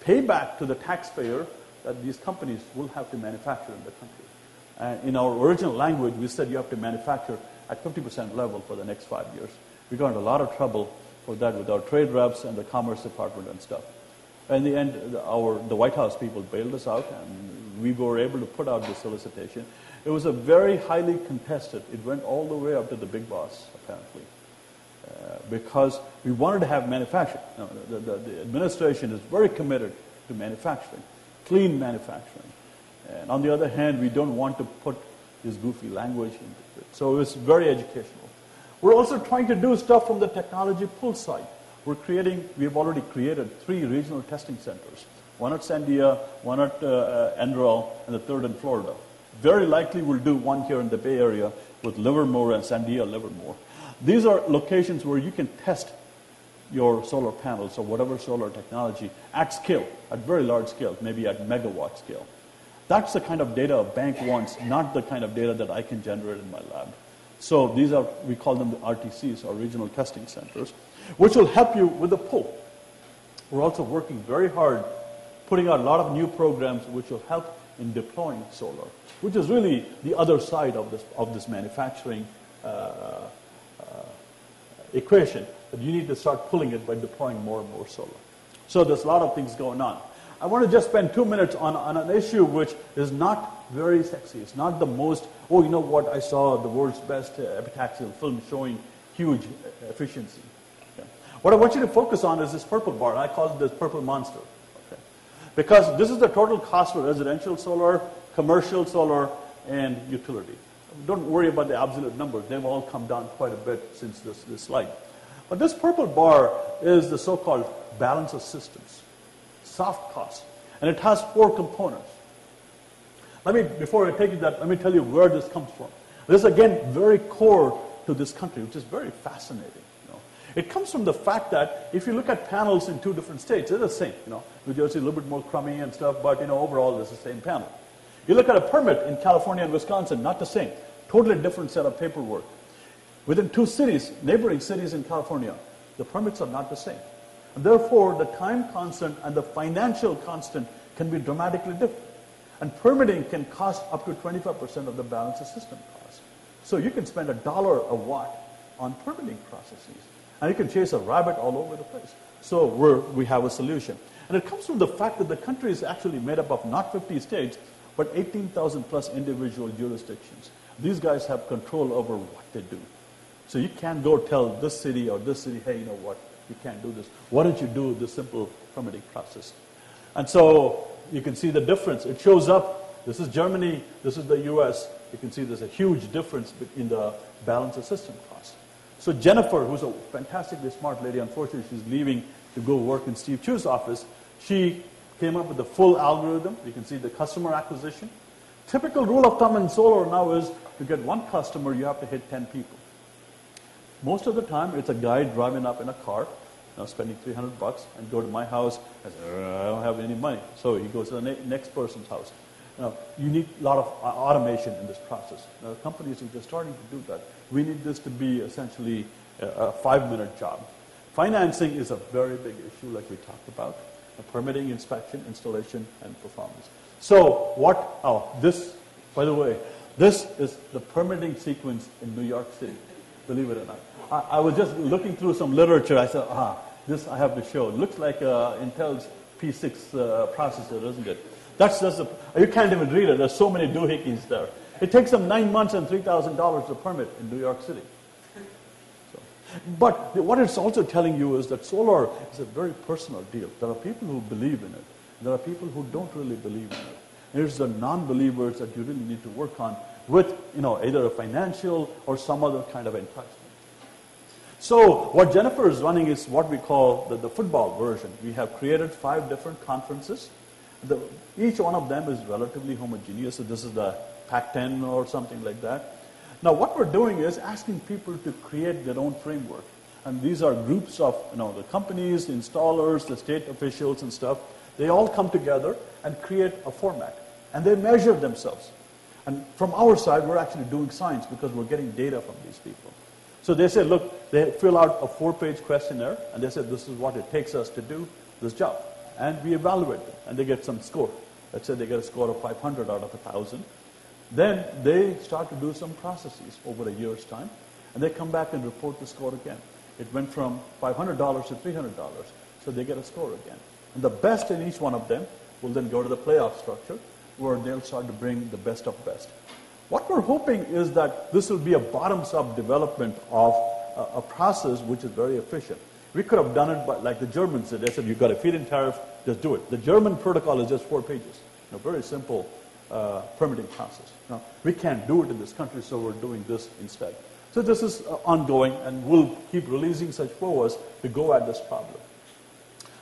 payback to the taxpayer, that these companies will have to manufacture in the country. In our original language, we said you have to manufacture at 50% level for the next 5 years. We got in a lot of trouble for that with our trade reps and the Commerce Department and stuff. In the end, the White House people bailed us out, and we were able to put out the solicitation. It was a very highly contested. It went all the way up to the big boss, apparently, because we wanted to have manufacturing. Now, the administration is very committed to manufacturing, clean manufacturing. And on the other hand, we don't want to put this goofy language into it. So it's very educational. We're also trying to do stuff from the technology pull side. We've already created 3 regional testing centers. One at Sandia, one at Enroll, and the third in Florida. Very likely we'll do one here in the Bay Area with Livermore and Sandia Livermore. These are locations where you can test your solar panels or whatever solar technology at scale, at very large scale, maybe at megawatt scale. That's the kind of data a bank wants, not the kind of data that I can generate in my lab. So these are, we call them the RTCs, or regional testing centers, which will help you with the pull. We're also working very hard, putting out a lot of new programs which will help in deploying solar, which is really the other side of this manufacturing equation, that you need to start pulling it by deploying more and more solar. So there's a lot of things going on. I want to just spend 2 minutes on an issue which is not very sexy. It's not the most, oh, you know what, I saw the world's best epitaxial film showing huge efficiency. Okay. What I want you to focus on is this purple bar. I call it this purple monster. Okay. Because this is the total cost for residential solar, commercial solar, and utility. Don't worry about the absolute numbers. They've all come down quite a bit since this slide. But this purple bar is the so-called balance of systems, soft cost. And it has 4 components. Before I take you that, let me tell you where this comes from. This is, again, very core to this country, which is very fascinating. It comes from the fact that if you look at panels in 2 different states, they're the same. New Jersey a little bit more crummy and stuff, but overall it's the same panel. You look at a permit in California and Wisconsin, not the same. Totally different set of paperwork. Within 2 cities, neighboring cities in California, the permits are not the same. And therefore, the time constant and the financial constant can be dramatically different. And permitting can cost up to 25% of the balance of system cost. So you can spend $1 a watt on permitting processes. And you can chase a rabbit all over the place. So we have a solution. And it comes from the fact that the country is actually made up of not 50 states, but 18,000 plus individual jurisdictions. These guys have control over what they do. So you can't go tell this city or this city, hey, you know what, you can't do this. Why don't you do this simple permitting process? And so you can see the difference. It shows up. This is Germany. This is the US. You can see there's a huge difference in the balance of system cost. So Jennifer, who's a fantastically smart lady, unfortunately she's leaving to go work in Steve Chu's office, she came up with the full algorithm. You can see the customer acquisition. Typical rule of thumb in solar now is to get 1 customer, you have to hit 10 people. Most of the time, it's a guy driving up in a car, spending $300, and go to my house and say, I don't have any money. So he goes to the next person's house. You need a lot of automation in this process. Companies are just starting to do that. We need this to be essentially a 5-minute job. Financing is a very big issue, like we talked about. Permitting, inspection, installation, and performance. So this, by the way, this is the permitting sequence in New York City, believe it or not. I was just looking through some literature. I said, this I have to show. It looks like Intel's P6 processor, doesn't it? You can't even read it. There's so many doohickeys there. It takes them 9 months and $3,000 to permit in New York City. But what it's also telling you is that solar is a very personal deal. There are people who believe in it. There are people who don't really believe in it. There's the non-believers that you really need to work on with, either a financial or some other kind of enticement. So what Jennifer is running is what we call the football version. We have created 5 different conferences. Each one of them is relatively homogeneous. So this is the Pac-10 or something like that. Now, what we're doing is asking people to create their own framework. And these are groups of, the companies, the installers, the state officials and stuff. They all come together and create a format. And they measure themselves. And from our side, we're actually doing science because we're getting data from these people. So they say, look, they fill out a 4-page questionnaire. And they say, this is what it takes us to do this job. And we evaluate them. And they get some score. Let's say they get a score of 500 out of 1,000. Then they start to do some processes over a year's time, and they come back and report the score again. It went from $500 to $300, so they get a score again. And the best in each one of them will then go to the playoff structure, where they'll start to bring the best of best. What we're hoping is that this will be a bottoms-up development of a process which is very efficient. We could have done it like the Germans did. They said, you've got a feed-in tariff, just do it. The German protocol is just 4 pages. Very simple permitting process. Now, we can't do it in this country, so we're doing this instead. So this is ongoing, and we'll keep releasing such FOAs to go at this problem.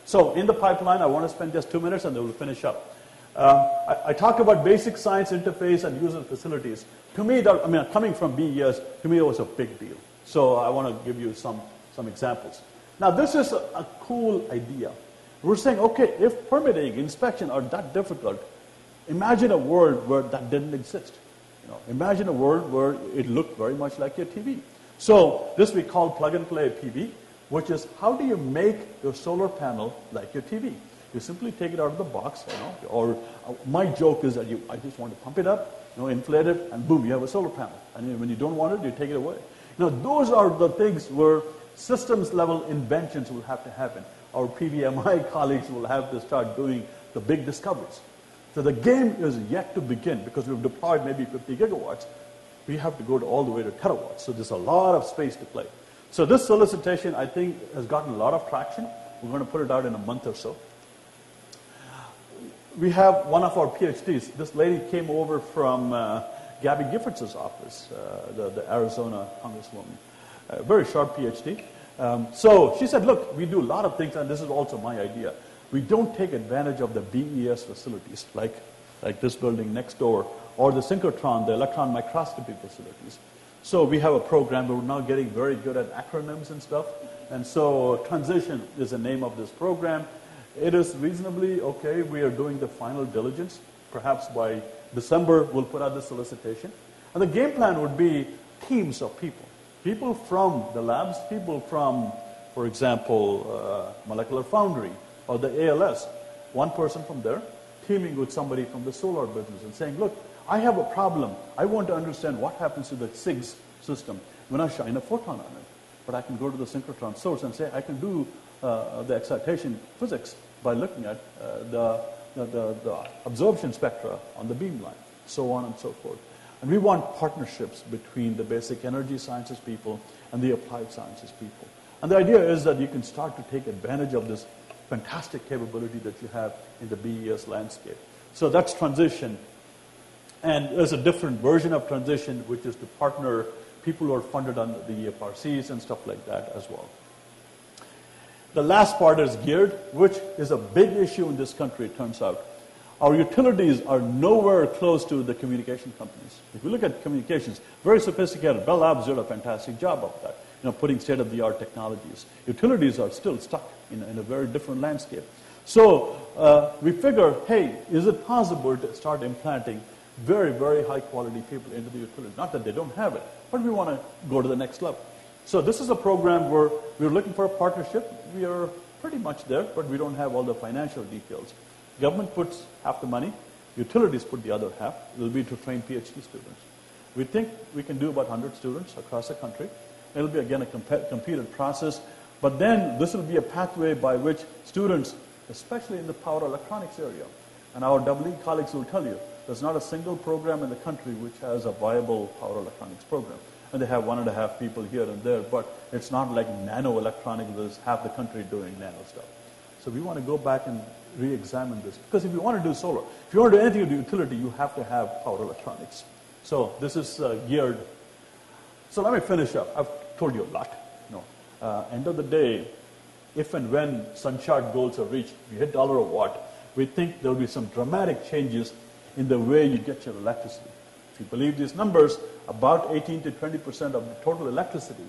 So in the pipeline, I want to spend just 2 minutes, and then we'll finish up. I talked about basic science interface and user facilities. To me, coming from BES, to me it was a big deal. So I want to give you some examples. Now this is a cool idea. We're saying, okay, if permitting, inspection are that difficult, imagine a world where that didn't exist. Imagine a world where it looked very much like your TV. So this we call plug-and-play PV, which is how do you make your solar panel like your TV? You simply take it out of the box, or my joke is that I just want to pump it up, inflate it, and boom, you have a solar panel. And when you don't want it, you take it away. Those are the things where systems level inventions will have to happen. Our PVMI colleagues will have to start doing the big discoveries. So the game is yet to begin, because we've deployed maybe 50 gigawatts. We have to go all the way to terawatts. So there's a lot of space to play. So this solicitation, I think, has gotten a lot of traction. We're going to put it out in a month or so. We have one of our PhDs. This lady came over from Gabby Giffords' office, the Arizona congresswoman. Very short PhD. So she said, look, we do a lot of things, and this is also my idea. We don't take advantage of the BES facilities, like this building next door, or the synchrotron, the electron microscopy facilities. So we have a program where we're now getting very good at acronyms and stuff. And so Transition is the name of this program. It is reasonably okay. We are doing the final diligence. Perhaps by December, we'll put out the solicitation. And the game plan would be teams of people. People from the labs, people from, for example, Molecular Foundry or the ALS. One person from there teaming with somebody from the solar business and saying, look, I have a problem. I want to understand what happens to the SIGS system when I shine a photon on it. But I can go to the synchrotron source and say, I can do the excitation physics by looking at the absorption spectra on the beamline, so on and so forth. And we want partnerships between the basic energy sciences people and the applied sciences people. And the idea is that you can start to take advantage of this fantastic capability that you have in the BES landscape. So that's Transition. And there's a different version of Transition, which is to partner people who are funded under the EFRCs and stuff like that as well. The last part is geared, which is a big issue in this country, it turns out. Our utilities are nowhere close to the communication companies. If you look at communications, very sophisticated. Bell Labs did a fantastic job of that, putting state-of-the-art technologies. Utilities are still stuck in a very different landscape. So we figure, hey, is it possible to start implanting very, very high-quality people into the utilities? Not that they don't have it, but we want to go to the next level. So this is a program where we're looking for a partnership. We are pretty much there, but we don't have all the financial details. Government puts half the money. Utilities put the other half. It will be to train PhD students. We think we can do about 100 students across the country. It will be, again, a competed process. But then this will be a pathway by which students, especially in the power electronics area, and our EE colleagues will tell you, there's not a single program in the country which has a viable power electronics program. And they have 1.5 people here and there, but it's not like nano electronics. There's half the country doing nano stuff. So we want to go back and re-examine this. Because if you want to do solar, if you want to do anything with the utility, you have to have power electronics. So this is geared. So let me finish up. I've told you a lot. End of the day, if and when SunShot goals are reached, we hit $1 a watt, we think there will be some dramatic changes in the way you get your electricity. If you believe these numbers, about 18 to 20% of the total electricity,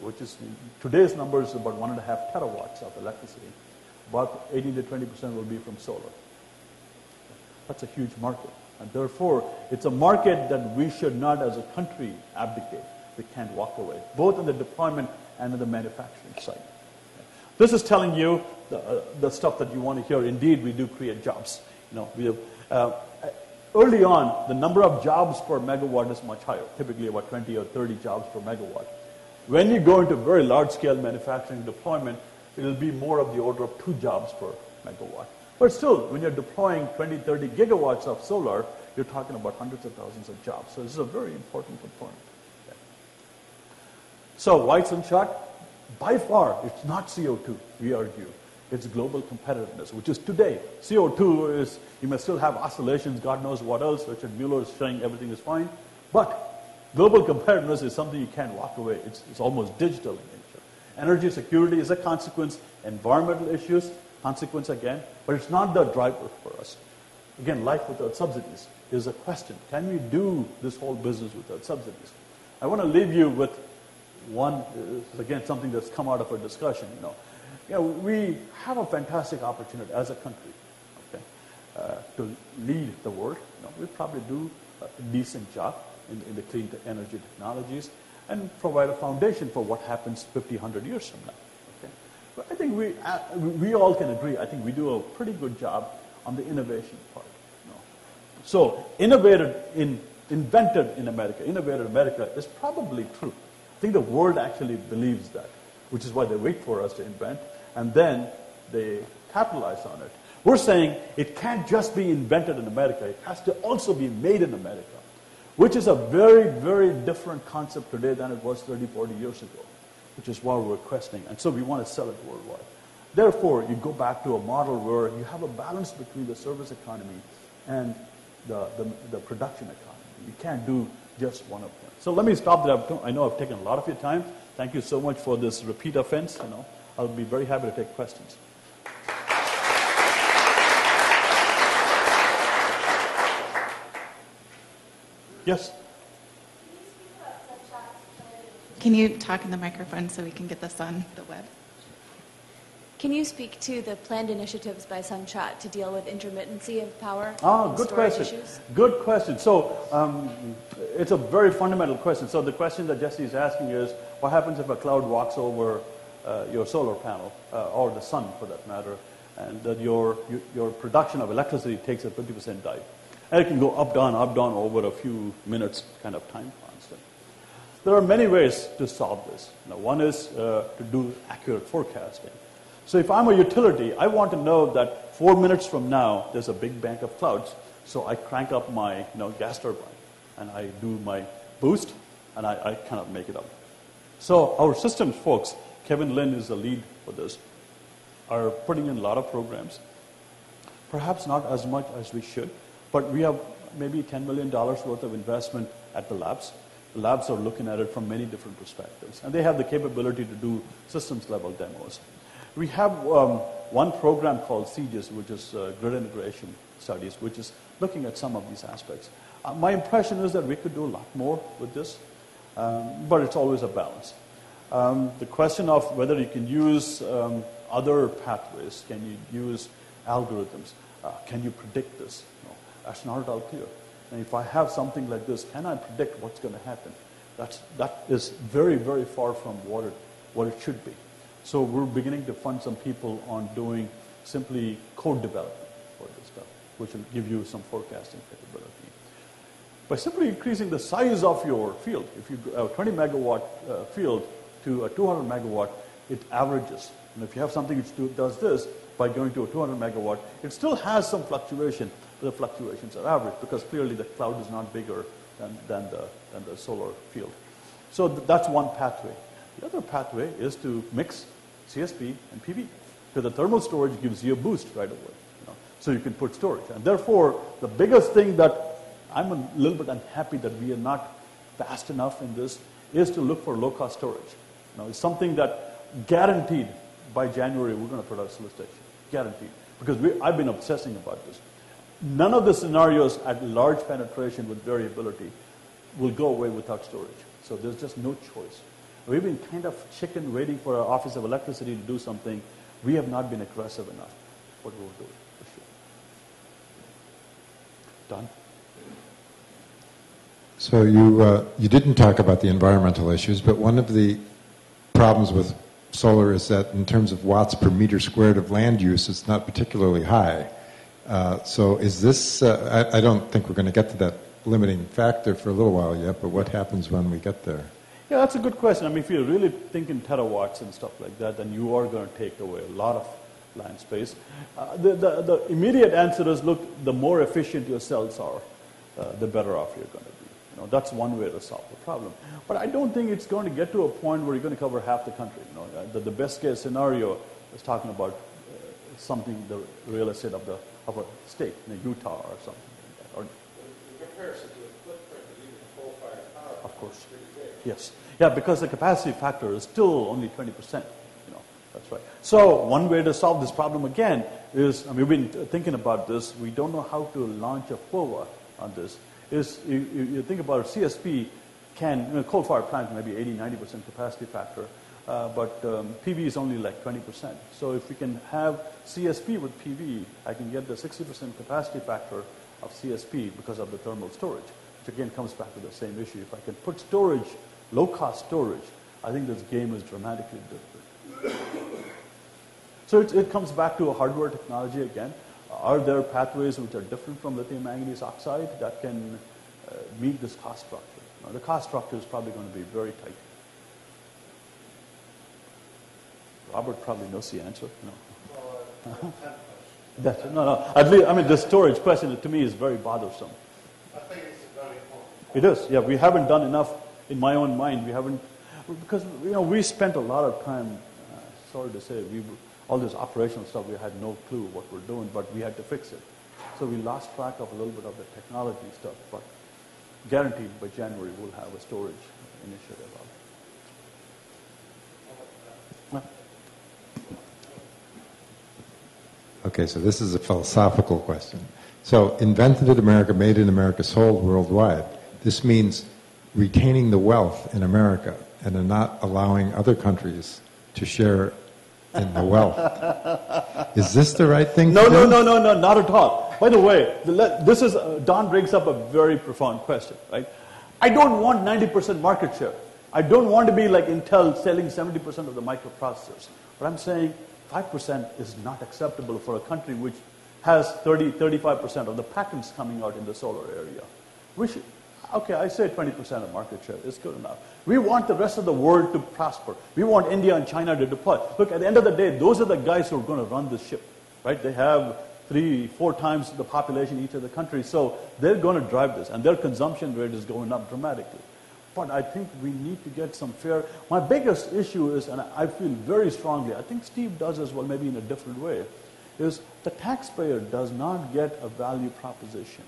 which is today's number is about 1.5 terawatts of electricity, about 18 to 20% will be from solar. That's a huge market. And therefore, it's a market that we should not, as a country, abdicate. We can't walk away, both in the deployment and in the manufacturing side. This is telling you the stuff that you want to hear. Indeed, we do create jobs. We have, early on, the number of jobs per megawatt is much higher, typically about 20 or 30 jobs per megawatt. When you go into very large-scale manufacturing deployment, it'll be more of the order of 2 jobs per megawatt. But still, when you're deploying 20, 30 gigawatts of solar, you're talking about hundreds of thousands of jobs. So this is a very important component. Okay. So why SunShot? By far, it's not CO2, we argue. It's global competitiveness, which is today. CO2 is, you may still have oscillations, God knows what else. Richard Mueller is saying everything is fine. But global competitiveness is something you can't walk away. It's almost digital in nature. Energy security is a consequence. Environmental issues, consequence again. But it's not the driver for us. Again, life without subsidies is a question. Can we do this whole business without subsidies? I want to leave you with one, again, something that's come out of our discussion. We have a fantastic opportunity as a country, okay, to lead the world. We probably do a decent job in the clean energy technologies and provide a foundation for what happens 50, 100 years from now. Okay? But I think we all can agree, I think we do a pretty good job on the innovation part. So invented in America is probably true. I think the world actually believes that, which is why they wait for us to invent, and then they capitalize on it. We're saying it can't just be invented in America, it has to also be made in America, which is a very, very different concept today than it was 30, 40 years ago, which is why we're questioning. And so we want to sell it worldwide. Therefore, you go back to a model where you have a balance between the service economy and the production economy. You can't do just one of them. So let me stop there. I know I've taken a lot of your time. Thank you so much for this repeat offense. I'll be very happy to take questions. Yes? Can you talk in the microphone so we can get this on the web? Can you speak to the planned initiatives by SunShot to deal with intermittency of power and good storage question. Issues? Good question. So it's a very fundamental question. So the question that Jesse is asking is, what happens if a cloud walks over your solar panel, or the sun for that matter, and that your production of electricity takes a 50% dive? And it can go up, down, over a few minutes kind of time constant. There are many ways to solve this. One is to do accurate forecasting. So if I'm a utility, I want to know that 4 minutes from now, there's a big bank of clouds. So I crank up my gas turbine, and I do my boost, and I kind of make it up. So our systems folks, Kevin Lin is the lead for this, are putting in a lot of programs. Perhaps not as much as we should, but we have maybe $10 million worth of investment at the labs. The labs are looking at it from many different perspectives, and they have the capability to do systems-level demos. We have one program called CGIS, which is Grid Integration Studies, which is looking at some of these aspects. My impression is that we could do a lot more with this, but it's always a balance. The question of whether you can use other pathways, can you use algorithms, can you predict this? No, that's not at all clear. And if I have something like this, can I predict what's going to happen? That is very, very far from what it should be. So we're beginning to fund some people on doing simply code development for this stuff, which will give you some forecasting capability. By simply increasing the size of your field, if you have a 20 megawatt field to a 200 megawatt, it averages. And if you have something which does this, by going to a 200 megawatt, it still has some fluctuation, but the fluctuations are average because clearly the cloud is not bigger than the solar field. So that's one pathway. The other pathway is to mix CSP and PV, because the thermal storage gives you a boost right away. So you can put storage. And therefore, the biggest thing that I'm a little bit unhappy that we are not fast enough in this is to look for low-cost storage. It's something that guaranteed by January we're going to put our solicitation. Guaranteed. Because I've been obsessing about this. None of the scenarios at large penetration with variability will go away without storage. So there's just no choice. We've been kind of chicken waiting for our Office of Electricity to do something. We have not been aggressive enough. But we'll do it for sure. Done? So you didn't talk about the environmental issues, but one of the problems with solar is that in terms of watts per meter squared of land use, it's not particularly high. So is this, I don't think we're going to get to that limiting factor for a little while yet, but what happens when we get there? Yeah, that's a good question. I mean, if you really think in terawatts and stuff like that, then you are going to take away a lot of land space. The immediate answer is, look, the more efficient your cells are, the better off you're going to be. You know, that's one way to solve the problem. But I don't think it's going to get to a point where you're going to cover half the country. You know, the best case scenario is talking about something, the real estate of a state, in Utah or something like that. Or, in comparison to the footprint of even coal-fired power, of course. Yes. Yeah, because the capacity factor is still only 20%. You know, that's right. So one way to solve this problem again is, I mean, we've been thinking about this. We don't know how to launch a FOA on this. Is you think about it, CSP can, coal-fired plant maybe 80-90% capacity factor, but PV is only like 20%. So if we can have CSP with PV, I can get the 60% capacity factor of CSP because of the thermal storage, which again comes back to the same issue. If I can put storage, low-cost storage, I think this game is dramatically different. So it comes back to a hardware technology again. Are there pathways which are different from lithium manganese oxide that can meet this cost structure? Now, the cost structure is probably going to be very tight. Robert probably knows the answer. No. No. At least, I mean, the storage question to me is very bothersome. I think it's very important. It is. Yeah, we haven't done enough. In my own mind, we haven't, because we spent a lot of time. Sorry to say, all this operational stuff, we had no clue what we're doing, but we had to fix it. So we lost track of a little bit of the technology stuff, but guaranteed by January we'll have a storage initiative out. Okay, so this is a philosophical question. So, invented in America, made in America, sold worldwide. This means retaining the wealth in America and not allowing other countries to share in the wealth. Is this the right thing to do? No, not at all. By the way, this is, Don brings up a very profound question, right? I don't want 90% market share. I don't want to be like Intel selling 70% of the microprocessors. But I'm saying 5% is not acceptable for a country which has 35% of the patents coming out in the solar area. Okay, I say 20% of market share is good enough. We want the rest of the world to prosper. We want India and China to deploy. Look, at the end of the day, those are the guys who are going to run the ship, right? They have 3-4 times the population in each of the countries, so they're going to drive this, and their consumption rate is going up dramatically. But I think we need to get some fair. My biggest issue is, and I feel very strongly, I think Steve does as well, maybe in a different way, is the taxpayer does not get a value proposition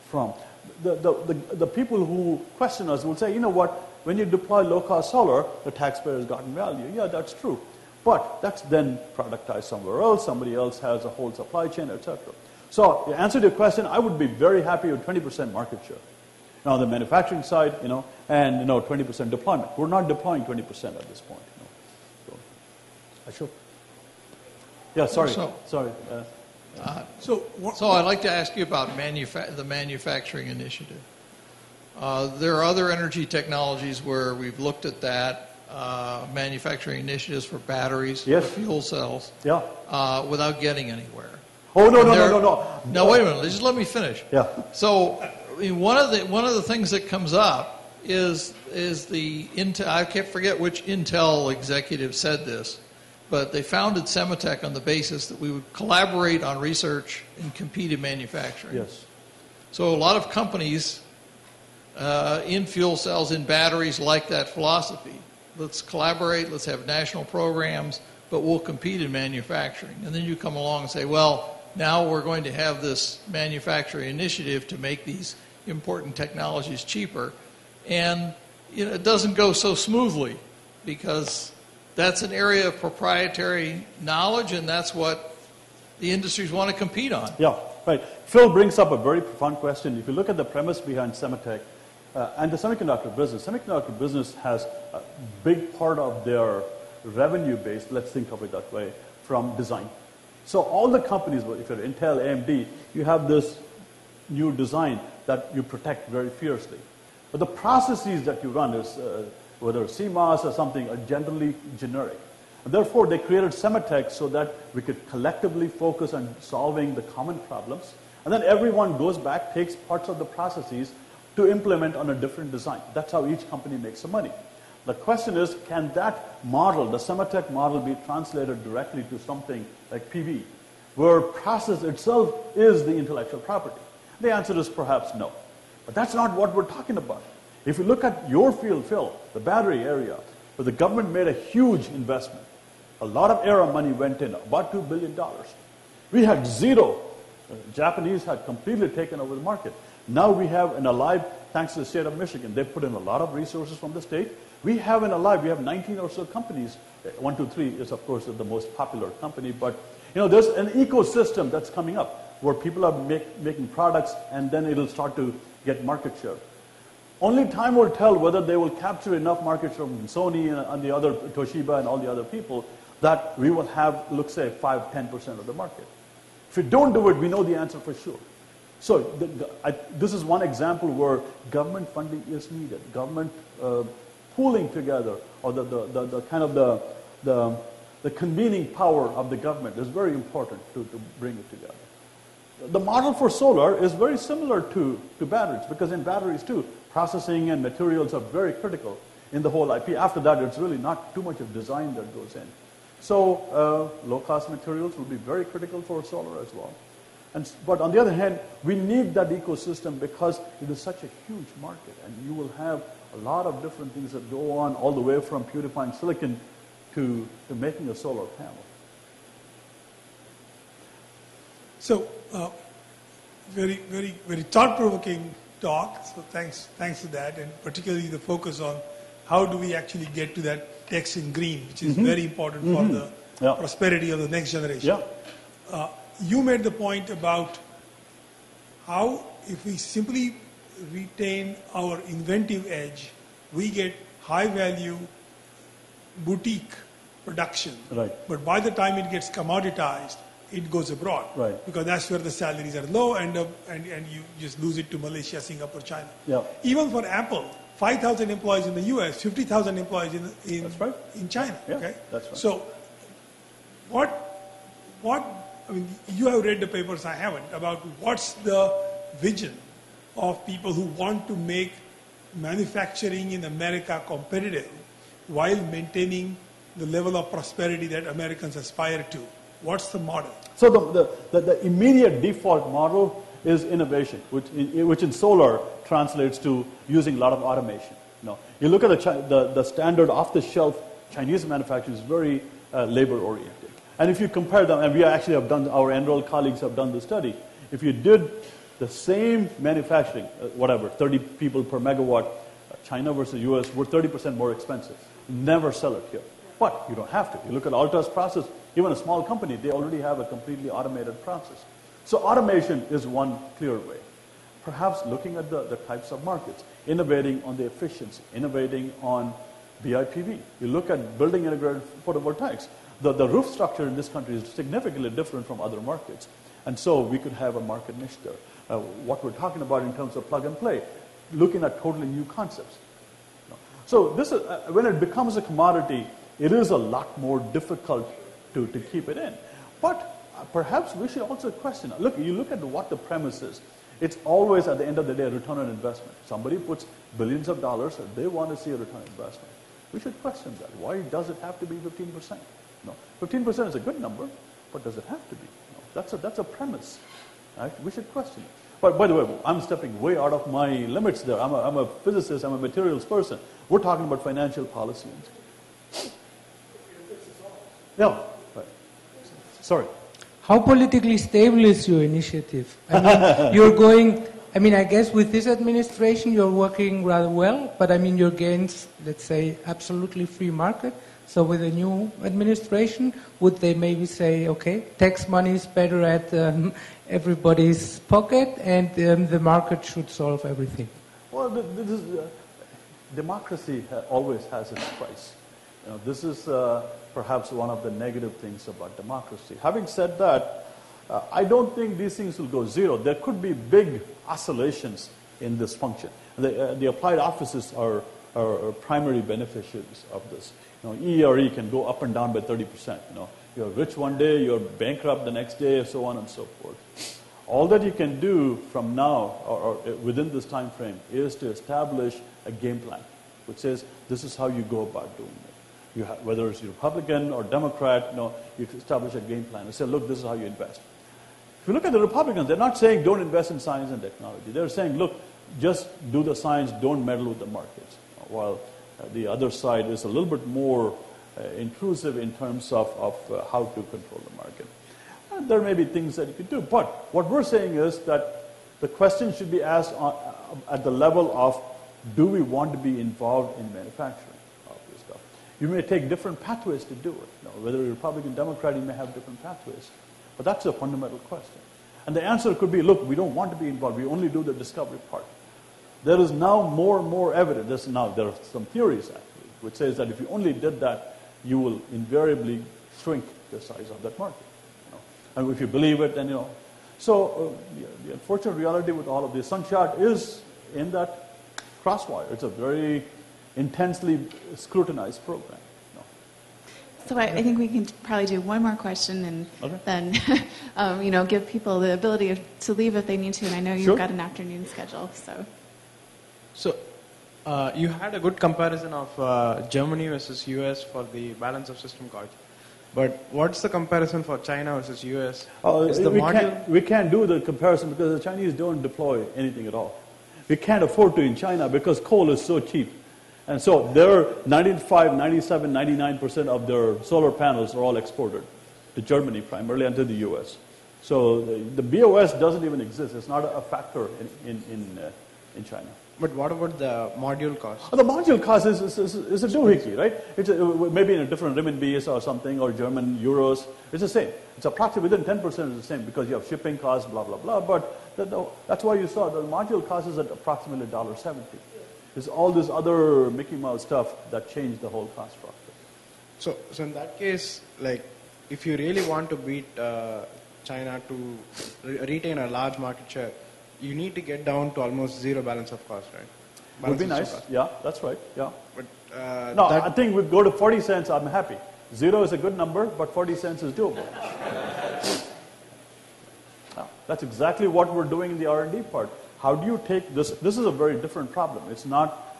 from the people who question us will say, you know what, when you deploy low-cost solar, the taxpayer has gotten value. Yeah, that's true. But that's then productized somewhere else. Somebody else has a whole supply chain, etc. So to answer your question, I would be very happy with 20% market share. Now, on the manufacturing side, and 20% deployment. We're not deploying 20% at this point. Ashok? Yeah, sorry. So I'd like to ask you about the manufacturing initiative. There are other energy technologies where we've looked at that, manufacturing initiatives for batteries, yes, for fuel cells, yeah, without getting anywhere. Oh, no. No, wait a minute. Just let me finish. Yeah. So I mean, one of the things that comes up is the Intel. I can't forget which Intel executive said this, but they founded Semitech on the basis that we would collaborate on research and compete in manufacturing. Yes. So a lot of companies in fuel cells, in batteries, like that philosophy. Let's collaborate, let's have national programs, but we'll compete in manufacturing. And then you come along and say, well, now we're going to have this manufacturing initiative to make these important technologies cheaper. And it doesn't go so smoothly because that's an area of proprietary knowledge, and that's what the industries want to compete on. Yeah, right. Phil brings up a very profound question. If you look at the premise behind Semitech and the semiconductor business has a big part of their revenue base, let's think of it that way, from design. So all the companies, if you're Intel, AMD, you have this new design that you protect very fiercely. But the processes that you run is, whether CMOS or something, are generally generic. And therefore, they created Semitech so that we could collectively focus on solving the common problems. And then everyone goes back, takes parts of the processes, to implement on a different design. That's how each company makes some money. The question is, can that model, the Sematech model, be translated directly to something like PV, where process itself is the intellectual property? The answer is perhaps no. But that's not what we're talking about. If you look at your field, Phil, the battery area, where the government made a huge investment, a lot of ERA money went in, about $2 billion. We had zero. The Japanese had completely taken over the market. Now we have an Alive, thanks to the state of Michigan. They put in a lot of resources from the state. We have an Alive, we have 19 or so companies. 123 is, of course, the most popular company. But there's an ecosystem that's coming up where people are making products, and then it'll start to get market share. Only time will tell whether they will capture enough market share from Sony and the other, Toshiba and all the other people, that we will have, let's say, 5-10% of the market. If we don't do it, we know the answer for sure. So this is one example where government funding is needed. Government pooling together, or the kind of the convening power of the government is very important to bring it together. The model for solar is very similar to batteries, because in batteries too, processing and materials are very critical in the whole IP. After that, it's really not too much of design that goes in. So low-cost materials will be very critical for solar as well. But on the other hand, we need that ecosystem because it is such a huge market, and you will have a lot of different things that go on, all the way from purifying silicon to making a solar panel. So, very, very, very thought-provoking talk. So thanks to that, and particularly the focus on how do we actually get to that text in green, which is very important for the prosperity of the next generation. Yeah. You made the point about how, if we simply retain our inventive edge, we get high-value boutique production. Right. But by the time it gets commoditized, it goes abroad. Right. Because that's where the salaries are low, and you just lose it to Malaysia, Singapore, China. Yeah. Even for Apple, 5,000 employees in the US, 50,000 employees in China. Yeah, okay? that's right. So I mean, you have read the papers, I haven't, about what's the vision of people who want to make manufacturing in America competitive while maintaining the level of prosperity that Americans aspire to. What's the model? So the immediate default model is innovation, which in solar translates to using a lot of automation. You look at the standard off-the-shelf Chinese manufacturing is very labor-oriented. And if you compare them, and we actually have done, our enrolled colleagues have done the study, if you did the same manufacturing, 30 people per megawatt, China versus US, we're 30% more expensive. Never sell it here. But you don't have to. You look at Alta's process, even a small company, they already have a completely automated process. So automation is one clear way. Perhaps looking at the types of markets, innovating on the efficiency, innovating on BIPV. You look at building integrated photovoltaics. The roof structure in this country is significantly different from other markets. And so we could have a market niche there. What we're talking about in terms of plug and play, looking at totally new concepts. So this is, when it becomes a commodity, it is a lot more difficult to keep it in. But perhaps we should also question, you look at what the premise is. It's always, at the end of the day, a return on investment. Somebody puts billions of dollars and they want to see a return on investment. We should question that. Why does it have to be 15%? 15% is a good number, but does it have to be? That's a premise. Right? We should question it. But by the way, I'm stepping way out of my limits there. I'm a physicist, I'm a materials person. We're talking about financial policy. Yeah, right. Sorry. How politically stable is your initiative? I mean, I guess with this administration you're working rather well, but I mean, you're against, let's say, absolutely free market. So with a new administration, would they maybe say, okay, tax money is better at everybody's pocket, and the market should solve everything? Well, democracy always has its price. This is perhaps one of the negative things about democracy. Having said that, I don't think these things will go zero. There could be big oscillations in this function. The applied offices are primary beneficiaries of this. ERE can go up and down by 30%. You're rich one day, you're bankrupt the next day, so on and so forth. All that you can do from now or within this time frame is to establish a game plan, which says this is how you go about doing it. Whether it's Republican or Democrat, you establish a game plan and say, look, this is how you invest. If you look at the Republicans, they're not saying don't invest in science and technology. They're saying, look, just do the science, don't meddle with the markets. While the other side is a little bit more intrusive in terms of how to control the market. And there may be things that you could do. But what we're saying is that the question should be asked at the level of, do we want to be involved in manufacturing of this stuff? You may take different pathways to do it. Whether you're Republican, Democrat, you may have different pathways. But that's a fundamental question. And the answer could be, look, we don't want to be involved. We only do the discovery part. There is now more and more evidence. There are some theories, actually, which says that if you only did that, you will invariably shrink the size of that market. And if you believe it, then So the unfortunate reality with all of this, SunShot is in that crosswire. It's a very intensely scrutinized program. So I think we can probably do one more question and then, give people the ability to leave if they need to. And I know you've got an afternoon schedule, so. So you had a good comparison of Germany versus US for the balance of system cost. But what's the comparison for China versus US? We can't do the comparison because the Chinese don't deploy anything at all. We can't afford to in China because coal is so cheap. And so their 95, 97, 99% of their solar panels are all exported to Germany primarily and to the US. So the BOS doesn't even exist. It's not a factor in China. But what about the module cost? The module cost is a doohickey, right? It's maybe in a different renminbi or something, or German euros. It's the same. It's approximately within 10% is the same because you have shipping costs, blah, blah, blah. But that's why you saw the module cost is at approximately $1.70. There's all this other Mickey Mouse stuff that changed the whole cost structure. So in that case, like, if you really want to beat China to retain a large market share, you need to get down to almost zero balance of cost, right? Would be nice. Cost. Yeah, that's right. Yeah. But I think we'd go to 40 cents. I'm happy. Zero is a good number, but 40 cents is doable. That's exactly what we're doing in the R&D part. How do you take this? This is a very different problem. It's not,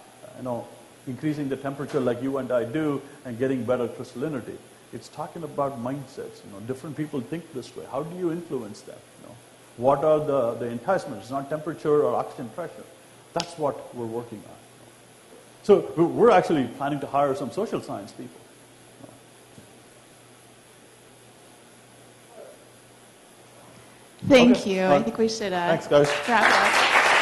increasing the temperature like you and I do and getting better crystallinity. It's talking about mindsets. Different people think this way. How do you influence that? What are the enticements? It's not temperature or oxygen pressure. That's what we're working on. So we're actually planning to hire some social science people. Thank you. I think we should Thanks, guys. wrap up.